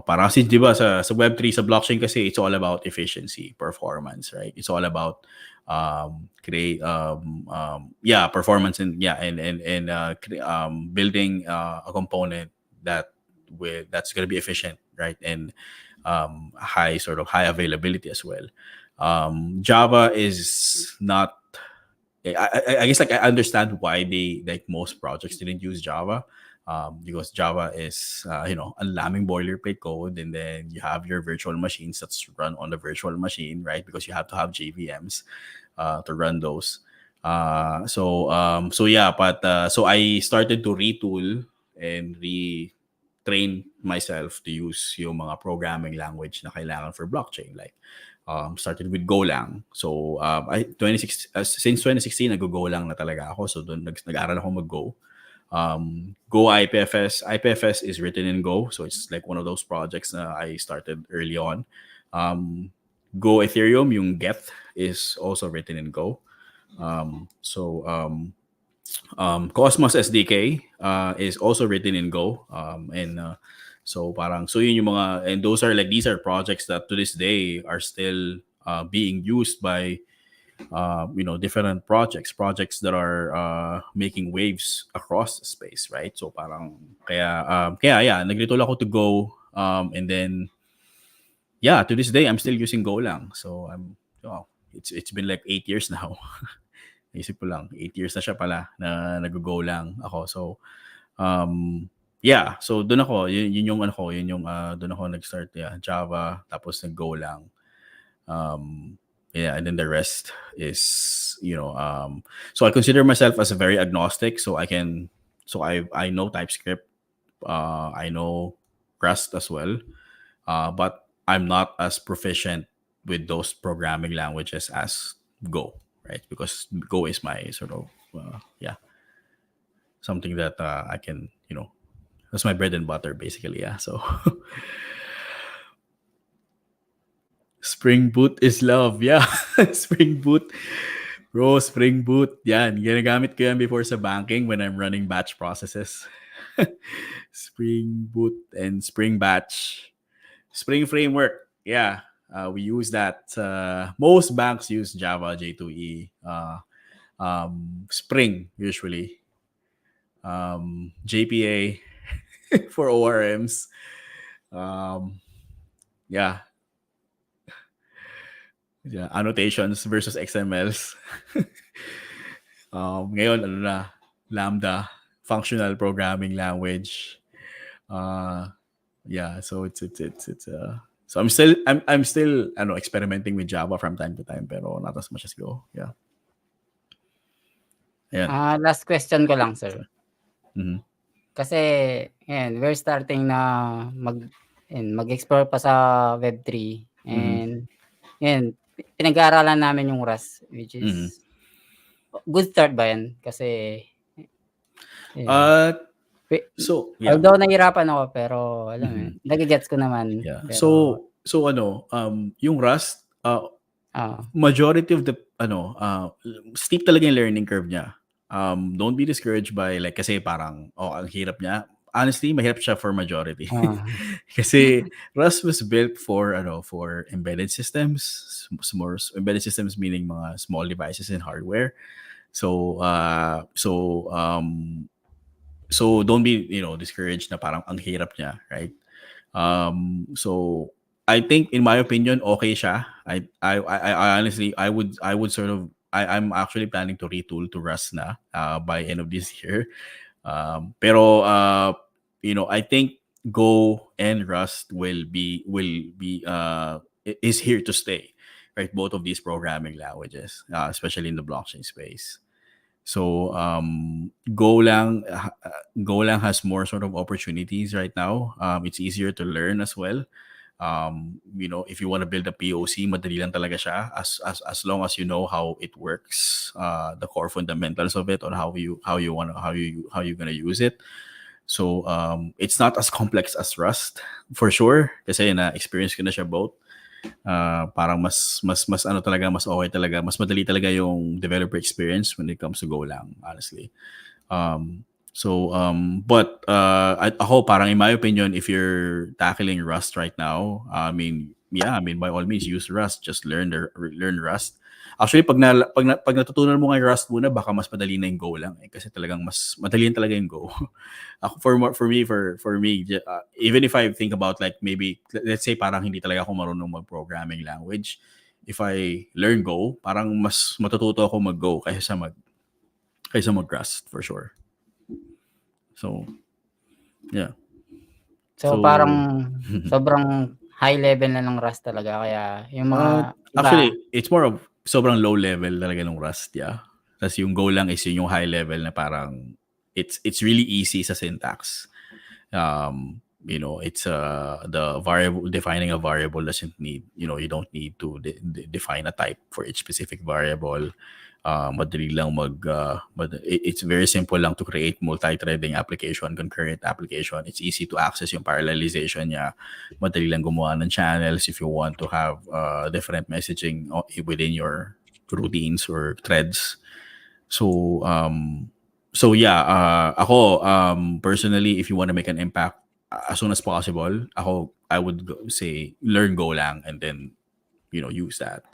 Speaker 1: Parang kasi 'di ba sa Web3 sa blockchain kasi it's all about efficiency, performance, right? It's all about performance and building a component that's going to be efficient, right? And high availability as well. Java is not. I guess like I understand why most projects didn't use Java, because Java is ang laming boilerplate code, and then you have your virtual machines that's run on the virtual machine, right? Because you have to have JVMs to run those. So I started to retool and retrain myself to use yung mga programming language na kailangan for blockchain, like started with Golang. So since 2016 nag-go lang na talaga ako. So doon nag-aral ako mag-Go. Go IPFS. IPFS is written in Go, so it's like one of those projects na I started early on. Go Ethereum, yung Geth is also written in Go. Cosmos SDK is also written in Go. So yun yung mga, and these are projects that to this day are still being used by different projects that are making waves across the space, right? So parang kaya nagretool ako to Go, and then to this day I'm still using Go lang. So it's been like 8 years now. Isip ko lang, 8 years na siya pala na nag-go lang ako. So so doon ako, yun yung doon ako nag-start, Java, tapos nag-Go lang. And then the rest is, so I consider myself as a very agnostic. So I know TypeScript, I know Rust as well, but I'm not as proficient with those programming languages as Go, right? Because Go is my sort of something that I can, that's my bread and butter basically. So Spring Boot is love. Yeah. Spring Boot. Bro, Spring Boot. Yan. Ginagamit ko yan before sa banking when I'm running batch processes. Spring Boot and Spring Batch. Spring Framework. Yeah. We use that. Most banks use Java J2E. Spring, usually. JPA for ORMs. Annotations versus XMLs. Ngayon, Lambda, functional programming language. So it's so I'm still experimenting with Java from time to time, pero not as much as Go. Yeah.
Speaker 3: Last question ko lang, sir.
Speaker 1: Mm-hmm.
Speaker 3: Kasi we're starting na mag-explore pa sa Web3, and pinag-aaralan namin yung Rust, which is good start ba yan? Kasi although nahirapan ako, pero alam mo, nagigets ko naman.
Speaker 1: Yeah.
Speaker 3: Pero,
Speaker 1: yung Rust, majority of the steep talaga yung learning curve niya. Don't be discouraged by kasi parang ang hirap niya. Honestly, mahirap siya for majority. Kasi Rust was built for embedded systems, embedded systems meaning mga small devices and hardware. So don't be discouraged na parang ang hirap niya, right? So I think in my opinion okay siya. I honestly I would sort of I'm actually planning to retool to Rust na by end of this year. Pero I think Go and Rust is here to stay, right? Both of these programming languages, especially in the blockchain space. So Golang has more sort of opportunities right now. It's easier to learn as well. If you want to build a POC, madali lang talaga siya as long as you know how it works, the core fundamentals of it, on how you gonna use it. So it's not as complex as Rust for sure, kasi na experience ko na siya both. Parang mas ano talaga, mas okay talaga, mas madali talaga yung developer experience when it comes to Golang, honestly. But ako, parang in my opinion, if you're tackling Rust right now, by all means use Rust. Just learn Rust. Actually, pag natutunan mo nga yung Rust muna, baka mas madali na yung Go lang, kasi talagang mas madali talaga yung Go. Ako, for me, even if I think about, like, maybe let's say parang hindi talaga ako marunong mag-programming language, if I learn Go, parang mas matututo ako mag-Go kaysa mag-Rust, for sure. So, yeah.
Speaker 3: So parang sobrang high level na ng Rust talaga, kaya yung mga
Speaker 1: actually, it's more of sobrang low level talaga ng Rust, yeah. Tapos yung Go lang is yung high level na parang it's really easy sa syntax. It's the variable, defining a variable doesn't need, you don't need to define a type for each specific variable. Madali lang it's very simple lang to create multi-threading application, concurrent application. It's easy to access yung parallelization niya. Madali lang gumawa ng channels if you want to have different messaging within your routines or threads. So ako, personally, if you want to make an impact as soon as possible, I would say learn Golang and then use that.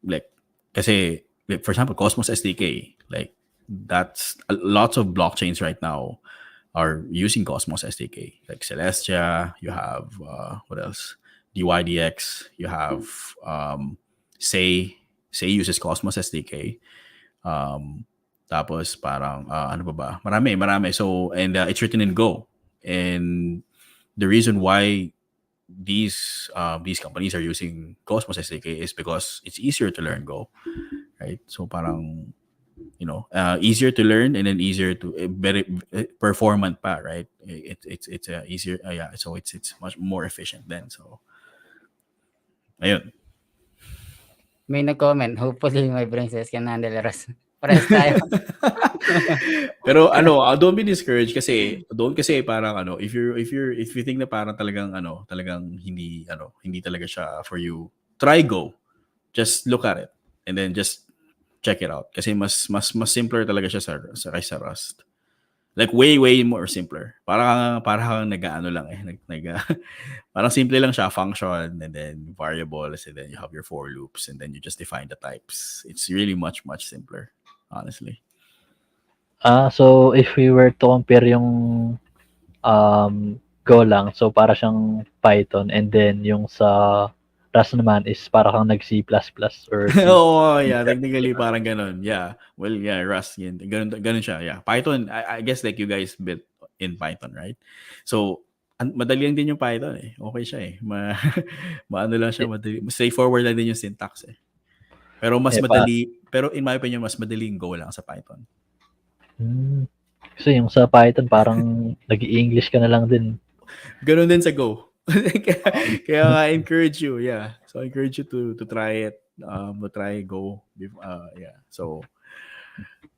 Speaker 1: Like, kasi, like, for example, Cosmos SDK, like, that's lots of blockchains right now are using Cosmos SDK, like Celestia. You have what else? DYDX. You have Say uses Cosmos SDK. Tapos parang ano ba? Marami. So, and it's written in Go, and the reason why these companies are using Cosmos SDK is because it's easier to learn Go, right? So parang easier to learn, and then easier to very performant pa, right? It's easier, so it's much more efficient then. So ayun.
Speaker 3: may nag-comment, hopefully my brain cells can handle Rust. Parehas tayo.
Speaker 1: Pero don't be discouraged, kasi parang if you think na parang talagang hindi talaga siya for you, try Go. Just look at it and then just check it out, kasi mas simpler talaga siya sa kaysa Rust. Like way more simpler. Parang nag-ano lang parang simple lang siya, function and then variables, and then you have your for loops, and then you just define the types. It's really much simpler, honestly.
Speaker 2: So if we were to compare yung Golang, so para siyang Python, and then yung sa Rust naman is para kang nag-C++ or C.
Speaker 1: Oh, yeah, technically parang ganun. Yeah. Well, yeah, Rust, yun. Ganun siya. Yeah. Python, I guess like you guys built in Python, right? So, madali lang din yung Python eh. Okay siya eh. Maano lang siya, madali. Straightforward lang din yung syntax eh. Pero mas madali, pero in my opinion, mas madaling Go lang sa Python.
Speaker 2: Kasi yung sa Python, parang nag-i-English ka na lang din.
Speaker 1: Ganun din sa Go. Kaya I encourage you, yeah. So I encourage you to try it, try Go. Yeah. So,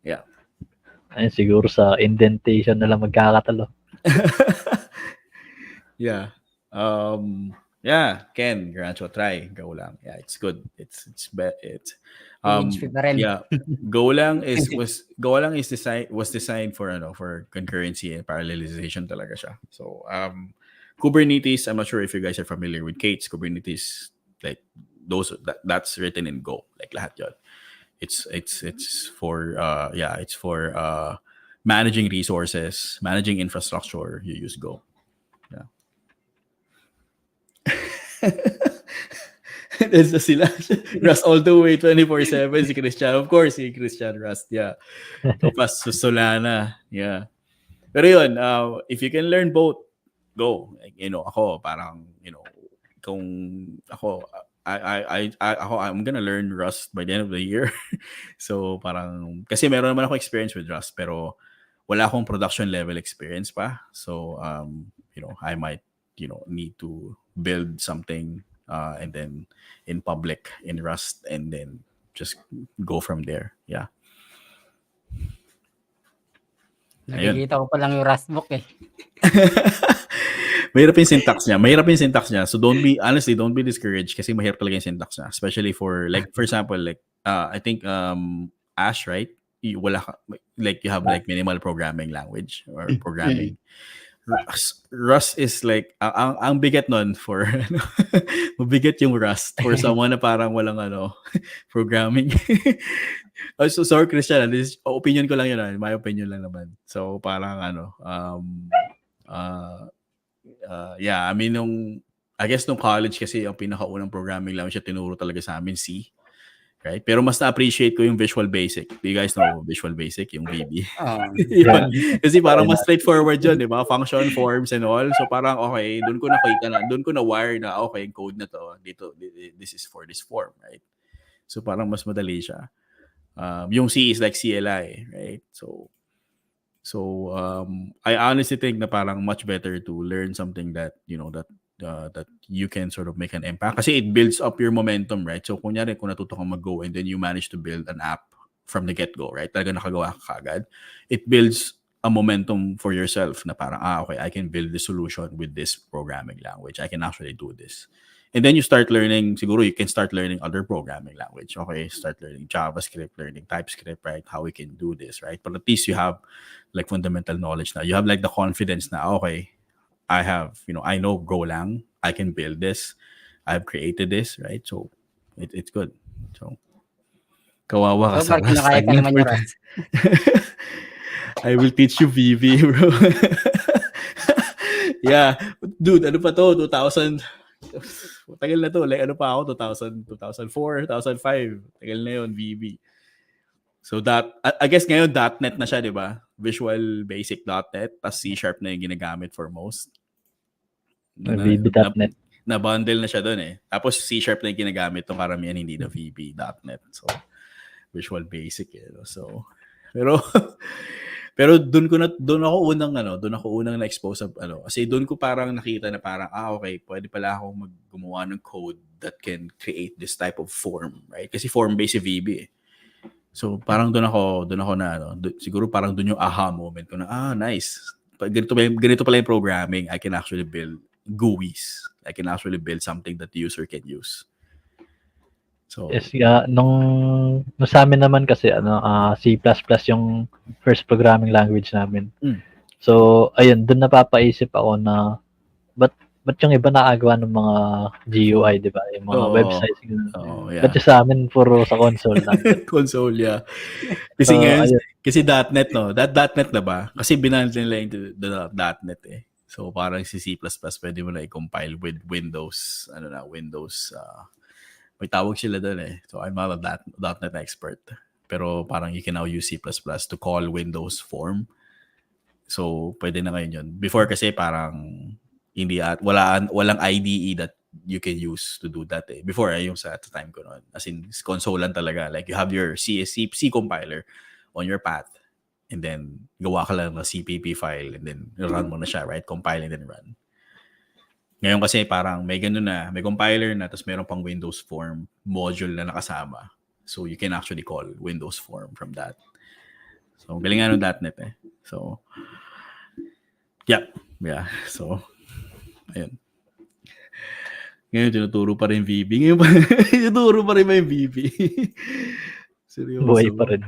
Speaker 1: yeah.
Speaker 2: Ayun, siguro sa indentation na lang magkakatalo.
Speaker 1: Yeah. Yeah, Ken, Grancho, try Golang. Yeah, it's good. It's yeah. Golang was designed for concurrency and parallelization talaga siya. So Kubernetes, I'm not sure if you guys are familiar with K8s. Kubernetes, like that's written in Go, like lahat yun. It's for managing resources, managing infrastructure. You use Go. Yeah. There's sila Rust all the way 24/7. Si Christian, of course, si Christian Rust. Yeah. Topas Solana. Yeah. Pero yun, if you can learn both, go. Like, ako parang, kung ako, I'm gonna learn Rust by the end of the year. So parang, kasi meron naman ako experience with Rust, pero wala akong production level experience pa. So I might need to build something and then in public in Rust and then just go from there. Yeah. Ayun.
Speaker 3: Nakikita ko pa lang yung Rust book eh.
Speaker 1: Mahirap yung syntax niya. So don't be discouraged kasi mahirap talaga yung syntax niya. Especially for example, I think Ash, right? Wala ka, you have minimal programming language or programming. Rust is ang bigat nun for mabigat yung Rust for someone na parang walang programming. So sorry Christian, this opinion ko lang yun, my opinion lang naman. So parang yeah, I mean I guess nung college kasi ang pinakaunang programming language siya tinuro talaga sa amin C. Right? Pero mas na-appreciate ko yung Visual Basic. Do you guys know Visual Basic? Yung VB. Kasi parang mas straightforward yun, di ba? Function, forms, and all. So parang okay, doon ko na wire na okay, yung code na to, dito, this is for this form, right? So parang mas madali siya. Yung C is like CLI, right? So I honestly think na parang much better to learn something that, that you can sort of make an impact. Kasi it builds up your momentum, right? So kunyari, kung natuto kang mag-Go and then you manage to build an app from the get-go, right? Talaga nakagawa ka kagad. It builds a momentum for yourself na parang, okay, I can build the solution with this programming language. I can actually do this. And then you start learning, siguro you can start learning other programming language. Okay, start learning JavaScript, learning TypeScript, right? How we can do this, right? But at least you have fundamental knowledge now. You have the confidence na, okay, I have, I know Golang, I can build this, I've created this, right? So it's good. So kawawa ka sa Rust.
Speaker 3: Kaya ka naman yung Rust.
Speaker 1: I will teach you VB, bro. Yeah, dude, ano pa to? 2000. Tagal na to. Ano pa ako? 2004, 2005. Tagal na yun, VB. So I guess ngayon .NET na siya, di ba? Visual Basic .NET, tas C# na yung ginagamit for most.
Speaker 2: VB.NET.
Speaker 1: Na-bundle na siya doon eh. Tapos C# na yung ginagamit itong karamihan, hindi na VB.NET. So, Visual Basic eh. So, pero doon ako unang na-expose sa kasi doon ko parang nakita na parang okay, pwede pala akong gumawa ng code that can create this type of form, right? Kasi form-based si VB eh. So parang doon ako na siguro parang doon yung aha moment ko na nice. Ganito pala yung programming. I can actually build GUIs. I can actually build something that the user can use. So
Speaker 2: yes, nung sa amin naman kasi C++ yung first programming language namin. So ayun, doon napapaisip ako na ba't yung iba nakagawa ng mga GUI, di ba? Yung mga websites.
Speaker 1: Yeah.
Speaker 2: Ba't yung sa amin puro sa console lang?
Speaker 1: Console, yeah. Kasi ngayon, kasi .NET, no? .NET na ba? Kasi binanil nila yung .NET eh. So parang si C++ pwede mo na i-compile with Windows, may tawag sila doon eh. So I'm not a .NET expert. Pero parang you can now use C++ to call Windows form. So pwede na ngayon yun. Before kasi parang walang IDE that you can use to do that eh. Before yung sa time ko noon. As in console lang talaga. Like you have your C compiler on your path and then gawa ka lang ng CPP file and then run mo na siya, right? Compile and then run. Ngayon kasi parang may ganun na, may compiler na tapos meron pang Windows form module na nakasama. So you can actually call Windows form from that. So galingan ng .NET eh. So yeah. So ayun. Ngayon, tinuturo pa rin VB. Tinuturo pa rin ba yung VB? Seryoso.
Speaker 2: Buhay pa rin.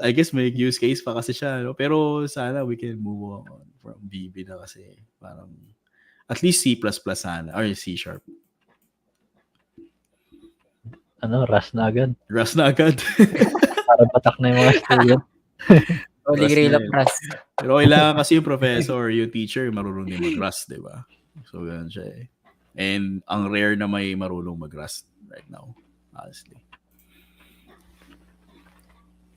Speaker 1: I guess may use case pa kasi siya. No? Pero sana we can move on from VB na kasi parang at least C++ sana or C#.
Speaker 2: Rust na agad.
Speaker 1: Parang
Speaker 2: patak na yung mga student.
Speaker 3: Holy grail of Rust.
Speaker 1: Pero kailangan kasi yung professor, yung teacher, marunong din mag-Rust, di ba? So, ganun siya eh. And ang rare na may marunong mag-Rust right now, honestly.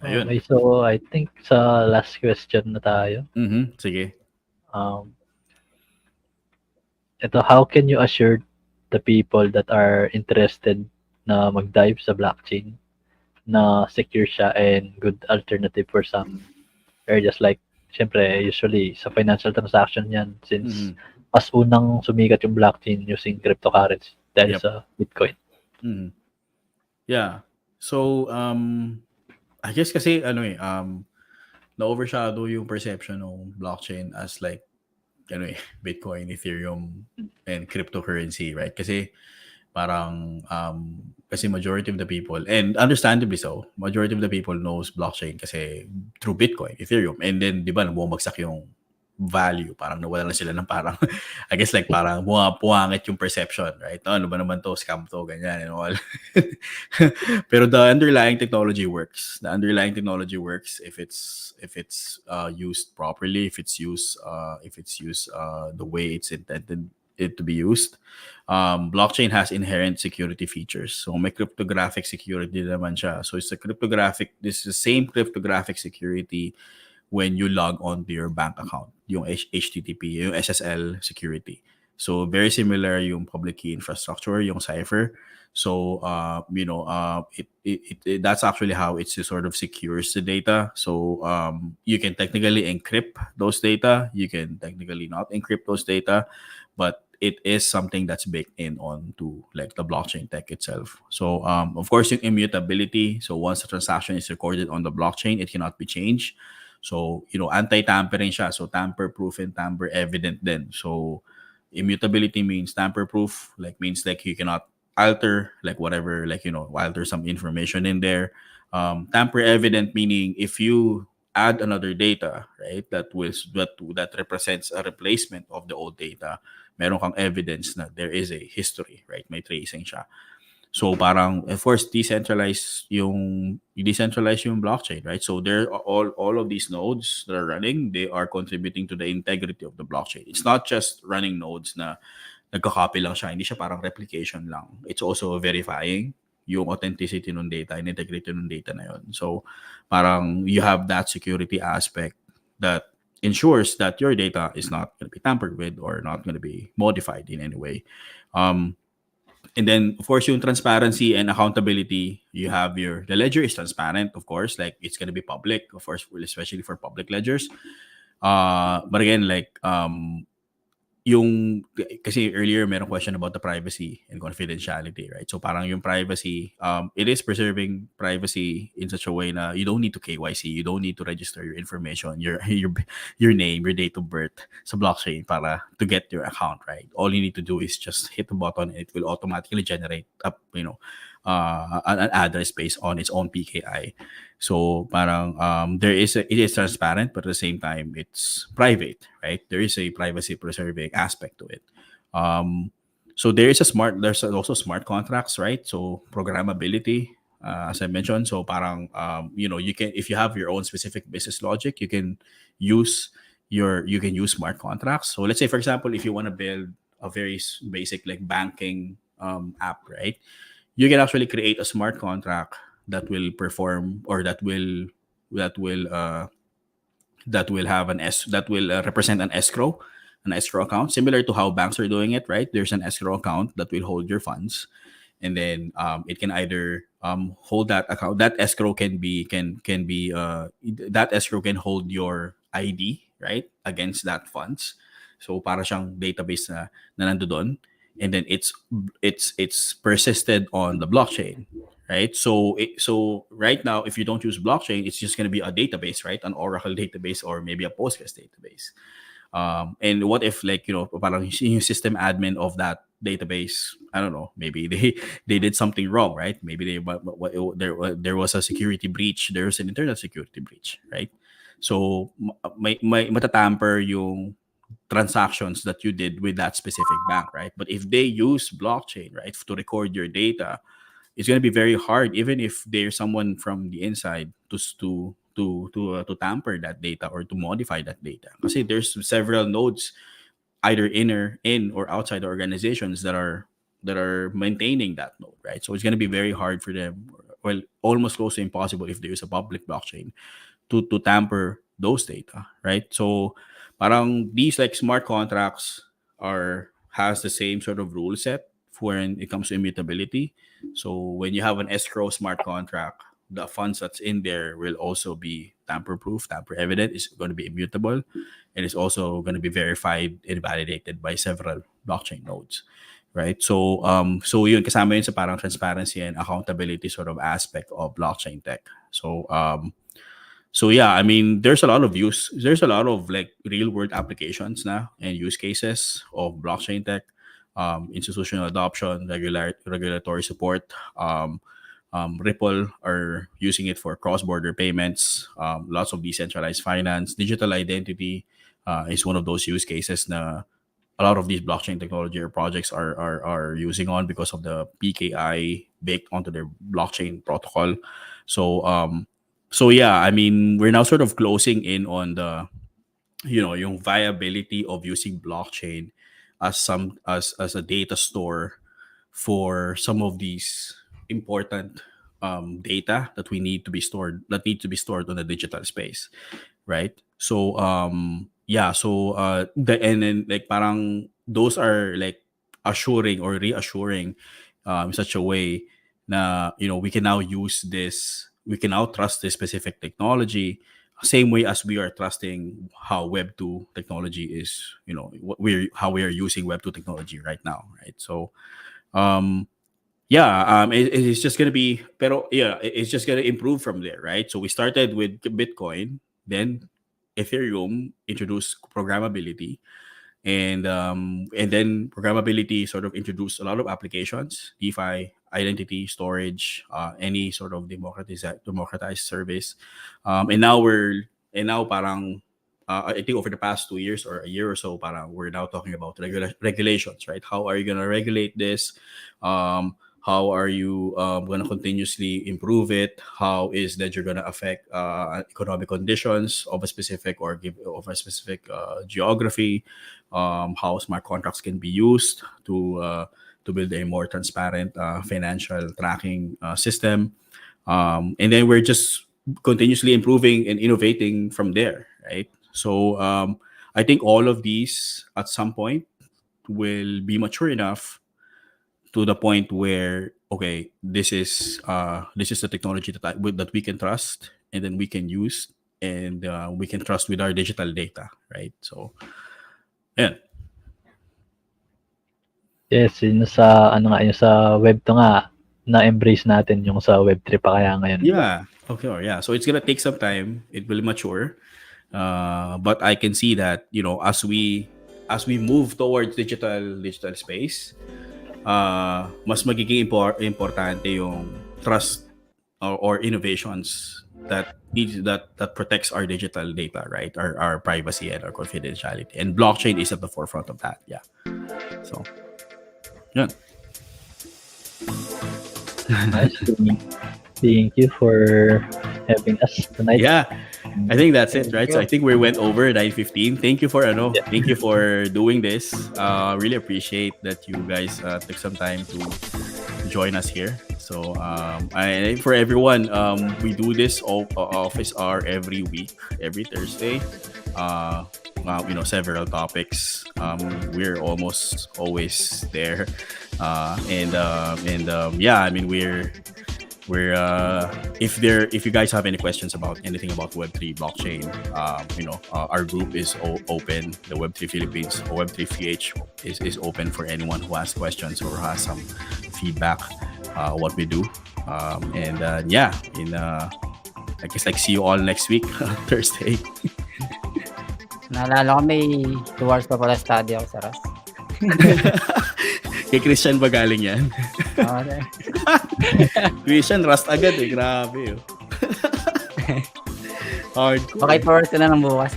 Speaker 1: Ayun.
Speaker 2: Okay, so I think sa last question na tayo.
Speaker 1: Sige.
Speaker 2: Ito, how can you assure the people that are interested na mag-dive sa blockchain na secure siya and good alternative for some areas like, syempre, usually sa financial transaction yan since mas unang sumikat yung blockchain using cryptocurrency dahil
Speaker 1: Yep.
Speaker 2: sa Bitcoin.
Speaker 1: Mhm. Yeah. So, I guess kasi na-overshadow yung perception ng blockchain as like Bitcoin, Ethereum, and cryptocurrency, right? Kasi parang kasi majority of the people, and understandably so, majority of the people knows blockchain kasi through Bitcoin, Ethereum, and then di ba bumagsak yung value, parang nawala na sila ng parang I guess like parang puwangit yung perception, right? Ano ba naman to, scam to, ganyan and all. Pero the underlying technology works. The underlying technology works if it's used properly, if it's used the way it's intended it to be used. Blockchain has inherent security features. So may cryptographic security naman siya. So it's a cryptographic, this is the same cryptographic security when you log on to your bank account, yung HTTP, yung SSL security. So very similar yung public key infrastructure, yung cipher. So that's actually how it sort of secures the data. So you can technically encrypt those data. You can technically not encrypt those data, but it is something that's baked in onto like the blockchain tech itself. So of course, yung immutability. So once the transaction is recorded on the blockchain, it cannot be changed. So, anti-tampering siya. So, tamper-proof and tamper-evident din. So, immutability means tamper-proof, like means like you cannot alter like whatever, like, alter some information in there. Tamper-evident meaning if you add another data, right, that represents a replacement of the old data, meron kang evidence na there is a history, right? May tracing siya. So parang of course decentralize yung blockchain, right? So there are all of these nodes that are running, they are contributing to the integrity of the blockchain. It's not just running nodes na nagko-copy lang siya, hindi siya parang replication lang. It's also verifying yung authenticity ng data and integrity ng data na yun. So parang you have that security aspect that ensures that your data is not going to be tampered with or not going to be modified in any way. And then, of course, yung transparency and accountability, the ledger is transparent, of course, like it's going to be public, of course, especially for public ledgers. But again, like, kasi earlier meron question about the privacy and confidentiality, right? So parang yung privacy, it is preserving privacy in such a way na you don't need to KYC, you don't need to register your information, your name, your date of birth sa blockchain para to get your account, right? All you need to do is just hit the button and it will automatically generate up, an address based on its own PKI. So parang it is transparent, but at the same time it's private, right? There is a privacy preserving aspect to it. So there's also smart contracts, right? So programmability, as I mentioned. So parang you can, if you have your own specific business logic, you can use smart contracts. So let's say, for example, if you want to build a very basic like banking app, right? You can actually create a smart contract that will perform, or that will have that will represent an escrow account, similar to how banks are doing it, right? There's an escrow account that will hold your funds, and then it can either hold that account. That escrow can be that escrow can hold your ID, right, against that funds. So para siyang database na nandoon, and then it's persisted on the blockchain, right? So right now, if you don't use blockchain, it's just going to be a database, right? An Oracle database or maybe a Postgres database. And what if, like, parang yung system admin of that database, I don't know, maybe they did something wrong, right? Maybe there was a security breach, there was an internal security breach, right? So may matatamper yung transactions that you did with that specific bank, right? But if they use blockchain, right, to record your data, it's going to be very hard, even if there's someone from the inside to tamper that data or to modify that data. Because there's several nodes, either in or outside organizations that are maintaining that node, right? So it's going to be very hard for them, well, almost close to impossible if there's a public blockchain to tamper those data, right? So parang these like smart contracts has the same sort of rule set when it comes to immutability. So when you have an escrow smart contract, the funds that's in there will also be tamper-proof, tamper-evident. It's going to be immutable, and it's also going to be verified and validated by several blockchain nodes, right? So yun, kasama yun sa parang transparency and accountability sort of aspect of blockchain tech. So yeah, I mean, there's a lot of like real world applications now and use cases of blockchain tech, institutional adoption, regulatory support. Ripple are using it for cross-border payments. Lots of decentralized finance, digital identity is one of those use cases na a lot of these blockchain technology or projects are using on because of the PKI baked onto their blockchain protocol. So yeah, I mean, we're now sort of closing in on the yung viability of using blockchain as a data store for some of these important data that need to be stored on a digital space, right? So and then like parang those are like assuring or reassuring in such a way na we can now trust this specific technology same way as we are trusting how Web2 technology is, how we are using Web2 technology right now, right? So it's just gonna be, it's just gonna improve from there, right? So we started with Bitcoin, then Ethereum introduced programmability, and then programmability sort of introduced a lot of applications, DeFi, identity storage, any sort of democratized service, and now parang I think over the past 2 years or a year or so, parang we're now talking about regulations, right? How are you gonna regulate this? How are you going to continuously improve it? How is that you're going to affect economic conditions of a specific geography? How smart contracts can be used to build a more transparent financial tracking system, and then we're just continuously improving and innovating from there, right? So I think all of these at some point will be mature enough to the point where this is the technology that we can trust and then we can use and we can trust with our digital data, right? So yeah.
Speaker 2: Yes, yun sa yung sa Web2 nga na-embrace natin yung sa Web3 pa kaya ngayon.
Speaker 1: Yeah. Okay. Yeah. So it's gonna take some time. It will mature, but I can see that as we move towards digital space, mas magiging importante yung trust or innovations that protects our digital data, right? Our privacy and our confidentiality. And blockchain is at the forefront of that. Yeah. So, yeah.
Speaker 2: Thank you for having us tonight.
Speaker 1: Yeah. I think that's it, right? So I think we went over 9:15. Thank you for thank you for doing this. Really appreciate that you guys took some time to join us here. So for everyone, we do this office hour every week, every Thursday. Several topics. We're almost always there, and I mean we're if you guys have any questions about anything about Web3 blockchain, our group is open. The Web3 Philippines or Web3PH is open for anyone who has questions or has some feedback what we do. I guess see you all next week Thursday.
Speaker 3: Naalala ko may 2 hours pa pala study ako sa RAS.
Speaker 1: Kay Christian ba galing yan?
Speaker 3: Okay.
Speaker 1: Christian, Rust agad grabe. Hardcore.
Speaker 3: Okay, forward ka na ng bukas.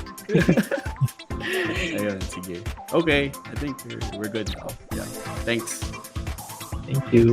Speaker 1: Ayun, sige. Okay, I think we're good now. Yeah. Thanks.
Speaker 2: Thank you.